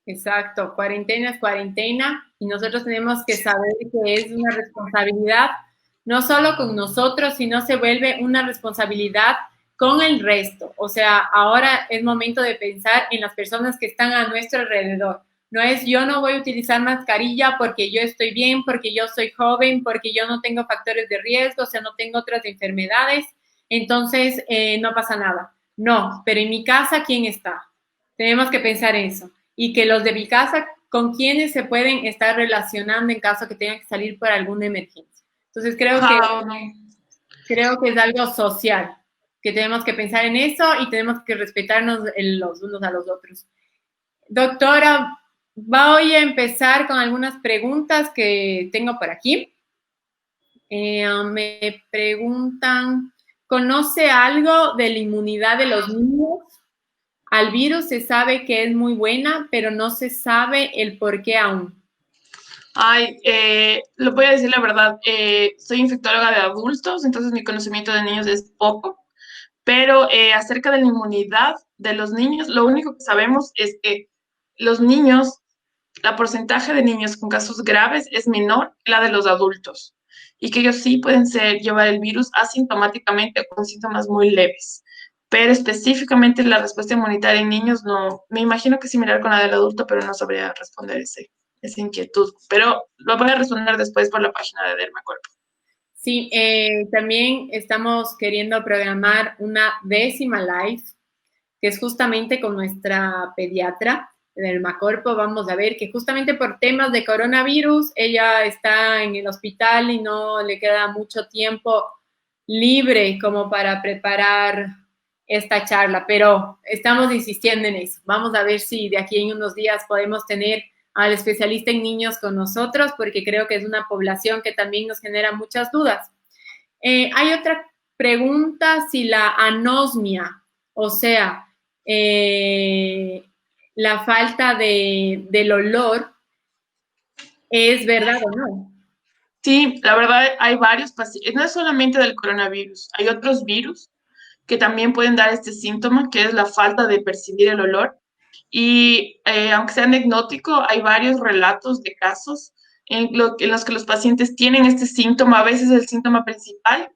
Exacto, cuarentena es cuarentena y nosotros tenemos que saber que es una responsabilidad no solo con nosotros, sino se vuelve una responsabilidad con el resto. O sea, ahora es momento de pensar en las personas que están a nuestro alrededor. No es yo no voy a utilizar mascarilla porque yo estoy bien, porque yo soy joven, porque yo no tengo factores de riesgo, o sea, no tengo otras enfermedades, entonces no pasa nada. No, pero en mi casa, ¿quién está? Tenemos que pensar eso y que los de mi casa con quienes se pueden estar relacionando en caso que tengan que salir por alguna emergencia. Entonces Ah, no. creo que es algo social, que tenemos que pensar en eso y tenemos que respetarnos los unos a los otros. Doctora, voy a empezar con algunas preguntas que tengo por aquí. Me preguntan, ¿conoce algo de la inmunidad de los niños? Al virus se sabe que es muy buena, pero no se sabe el por qué aún. Ay, lo voy a decir la verdad, soy infectóloga de adultos, entonces mi conocimiento de niños es poco, pero acerca de la inmunidad de los niños, lo único que sabemos es que los niños, la porcentaje de niños con casos graves es menor que la de los adultos y que ellos sí pueden llevar el virus asintomáticamente o con síntomas muy leves. Pero específicamente la respuesta inmunitaria en niños no, me imagino que es similar con la del adulto, pero no sabría responder esa inquietud. Pero lo voy a responder después por la página de Dermacorp. Sí, también estamos queriendo programar una 10ª live, que es justamente con nuestra pediatra del Macorpo. Vamos a ver que justamente por temas de coronavirus, ella está en el hospital y no le queda mucho tiempo libre como para preparar esta charla, pero estamos insistiendo en eso. Vamos a ver si de aquí en unos días podemos tener al especialista en niños con nosotros, porque creo que es una población que también nos genera muchas dudas. Hay otra pregunta, si la anosmia, o sea, eh, la falta del olor, ¿es verdad o no? Sí, la verdad hay varios pacientes, no es solamente del coronavirus, hay otros virus que también pueden dar este síntoma, que es la falta de percibir el olor. Y aunque sea anecdótico, hay varios relatos de casos en los que los pacientes tienen este síntoma, a veces el síntoma principal,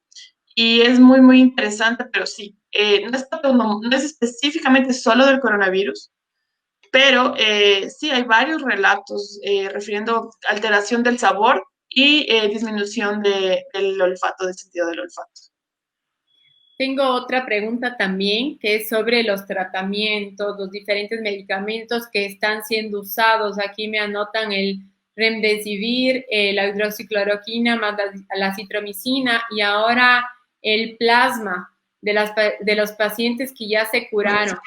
y es muy, muy interesante, pero sí, no es específicamente solo del coronavirus, pero sí hay varios relatos refiriendo alteración del sabor y disminución del olfato, del sentido del olfato. Tengo otra pregunta también, que es sobre los tratamientos, los diferentes medicamentos que están siendo usados. Aquí me anotan el remdesivir, la hidroxicloroquina más la citromicina y ahora el plasma de los pacientes que ya se curaron.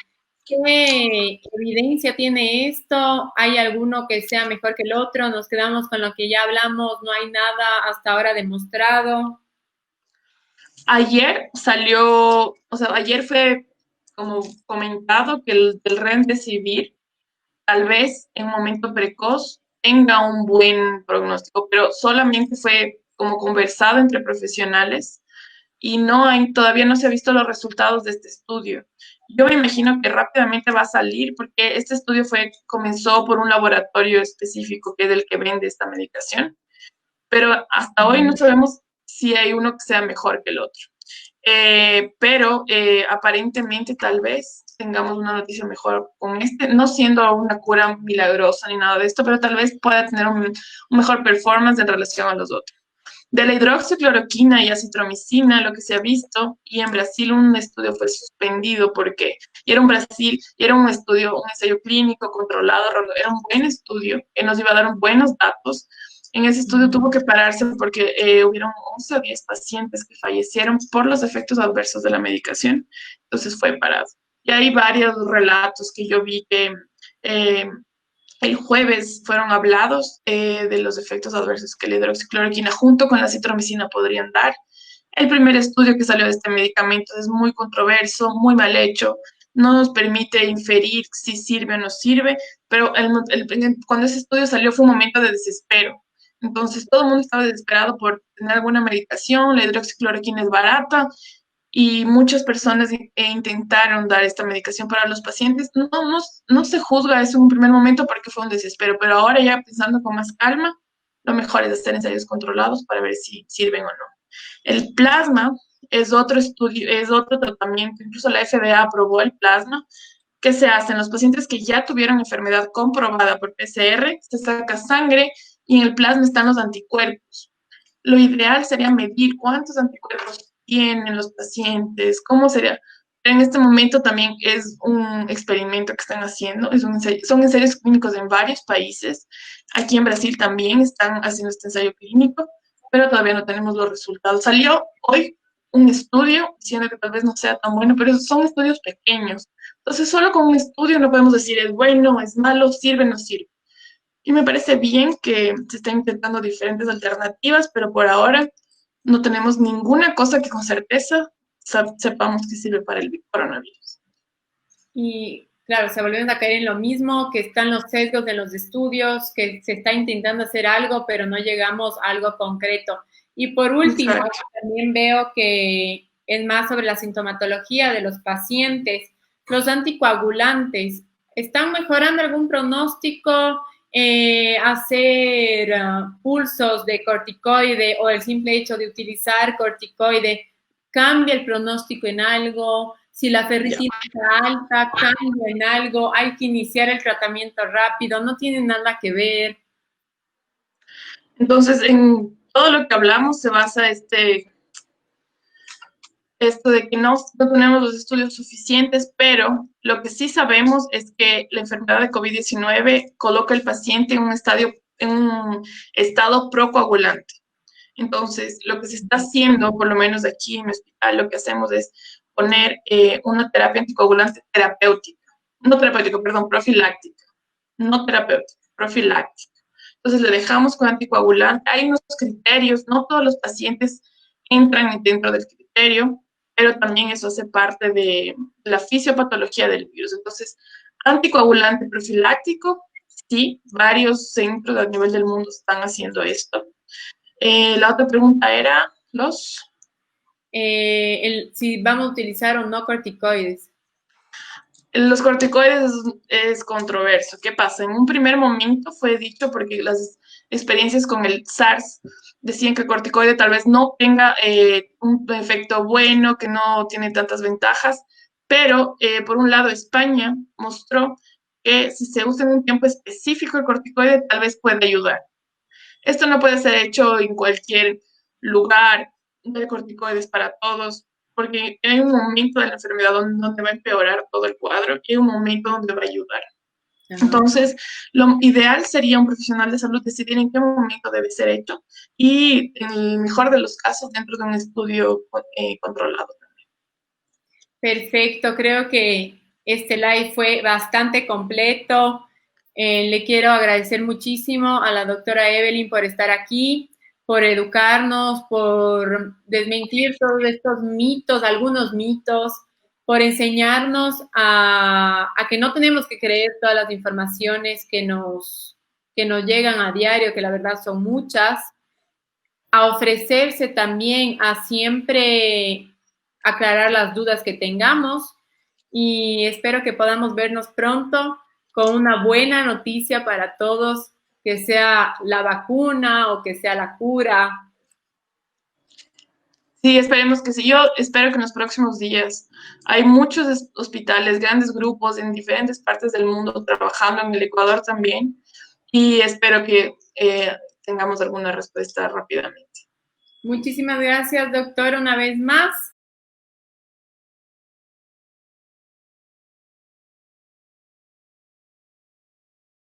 ¿Qué evidencia tiene esto? ¿Hay alguno que sea mejor que el otro? ¿Nos quedamos con lo que ya hablamos? ¿No hay nada hasta ahora demostrado? Ayer salió, o sea, ayer fue como comentado que el Remdesivir tal vez en un momento precoz tenga un buen pronóstico, pero solamente fue como conversado entre profesionales y todavía no se han visto los resultados de este estudio. Yo me imagino que rápidamente va a salir porque este estudio comenzó por un laboratorio específico que es el que vende esta medicación, pero hasta hoy no sabemos si hay uno que sea mejor que el otro. Pero aparentemente tal vez tengamos una noticia mejor con este, no siendo una cura milagrosa ni nada de esto, pero tal vez pueda tener un mejor performance en relación a los otros. De la hidroxicloroquina y acitromicina, lo que se ha visto, y en Brasil un estudio fue suspendido porque y era un estudio, un ensayo clínico controlado, era un buen estudio que nos iba a dar buenos datos. En ese estudio tuvo que pararse porque hubieron 11 o 10 pacientes que fallecieron por los efectos adversos de la medicación, entonces fue parado. Y hay varios relatos que yo vi que eh, el jueves fueron hablados de los efectos adversos que la hidroxicloroquina junto con la citromicina podrían dar. El primer estudio que salió de este medicamento es muy controverso, muy mal hecho, no nos permite inferir si sirve o no sirve, pero cuando ese estudio salió fue un momento de desespero. Entonces todo el mundo estaba desesperado por tener alguna medicación, la hidroxicloroquina es barata y muchas personas intentaron dar esta medicación para los pacientes. No se juzga eso en un primer momento porque fue un desespero, pero ahora ya pensando con más calma, lo mejor es hacer ensayos controlados para ver si sirven o no. El plasma es otro estudio, es otro tratamiento, incluso la FDA aprobó el plasma. ¿Qué se hace? En los pacientes que ya tuvieron enfermedad comprobada por PCR, se saca sangre y en el plasma están los anticuerpos. Lo ideal sería medir cuántos anticuerpos tienen los pacientes, cómo sería. Pero en este momento también es un experimento que están haciendo, son ensayos clínicos en varios países. Aquí en Brasil también están haciendo este ensayo clínico, pero todavía no tenemos los resultados. Salió hoy un estudio diciendo que tal vez no sea tan bueno, pero son estudios pequeños. Entonces, solo con un estudio no podemos decir es bueno, es malo, sirve, no sirve. Y me parece bien que se estén intentando diferentes alternativas, pero por ahora no tenemos ninguna cosa que con certeza sepamos que sirve para el coronavirus. Y claro, se volvemos a caer en lo mismo, que están los sesgos de los estudios, que se está intentando hacer algo, pero no llegamos a algo concreto. Y por último, Exacto. también veo que es más sobre la sintomatología de los pacientes. Los anticoagulantes, ¿están mejorando algún pronóstico? Hacer pulsos de corticoide o el simple hecho de utilizar corticoide cambia el pronóstico en algo. Si la Ya. ferritina está alta, cambia en algo, hay que iniciar el tratamiento rápido, no tiene nada que ver. Entonces, en todo lo que hablamos se basa esto de que no tenemos los estudios suficientes, pero lo que sí sabemos es que la enfermedad de COVID-19 coloca al paciente en un estado procoagulante. Entonces, lo que se está haciendo, por lo menos aquí en mi hospital, lo que hacemos es poner una terapia anticoagulante terapéutica, no terapéutica, perdón, profiláctica, no terapéutica, profiláctica. Entonces, le dejamos con anticoagulante. Hay unos criterios, no todos los pacientes entran dentro del criterio, pero también eso hace parte de la fisiopatología del virus. Entonces, anticoagulante profiláctico, sí, varios centros a nivel del mundo están haciendo esto. La otra pregunta era Si vamos a utilizar o no corticoides. los corticoides es controverso. ¿Qué pasa? En un primer momento fue dicho porque las experiencias con el SARS decían que el corticoide tal vez no tenga un efecto bueno, que no tiene tantas ventajas, pero por un lado España mostró que si se usa en un tiempo específico el corticoide tal vez puede ayudar. Esto no puede ser hecho en cualquier lugar de corticoides para todos, porque hay un momento de la enfermedad donde va a empeorar todo el cuadro y hay un momento donde va a ayudar. Ajá. Entonces, lo ideal sería un profesional de salud decidir en qué momento debe ser hecho y, en el mejor de los casos, dentro de un estudio controlado. Perfecto, creo que este live fue bastante completo. Le quiero agradecer muchísimo a la doctora Evelyn por estar aquí, por educarnos, por desmentir todos estos mitos, algunos mitos, por enseñarnos a que no tenemos que creer todas las informaciones que nos llegan a diario, que la verdad son muchas, a ofrecerse también a siempre aclarar las dudas que tengamos y espero que podamos vernos pronto con una buena noticia para todos, que sea la vacuna o que sea la cura. Sí, esperemos que sí. Yo espero que en los próximos días hay muchos hospitales, grandes grupos en diferentes partes del mundo trabajando, en el Ecuador también, y espero que tengamos alguna respuesta rápidamente. Muchísimas gracias, doctor, una vez más.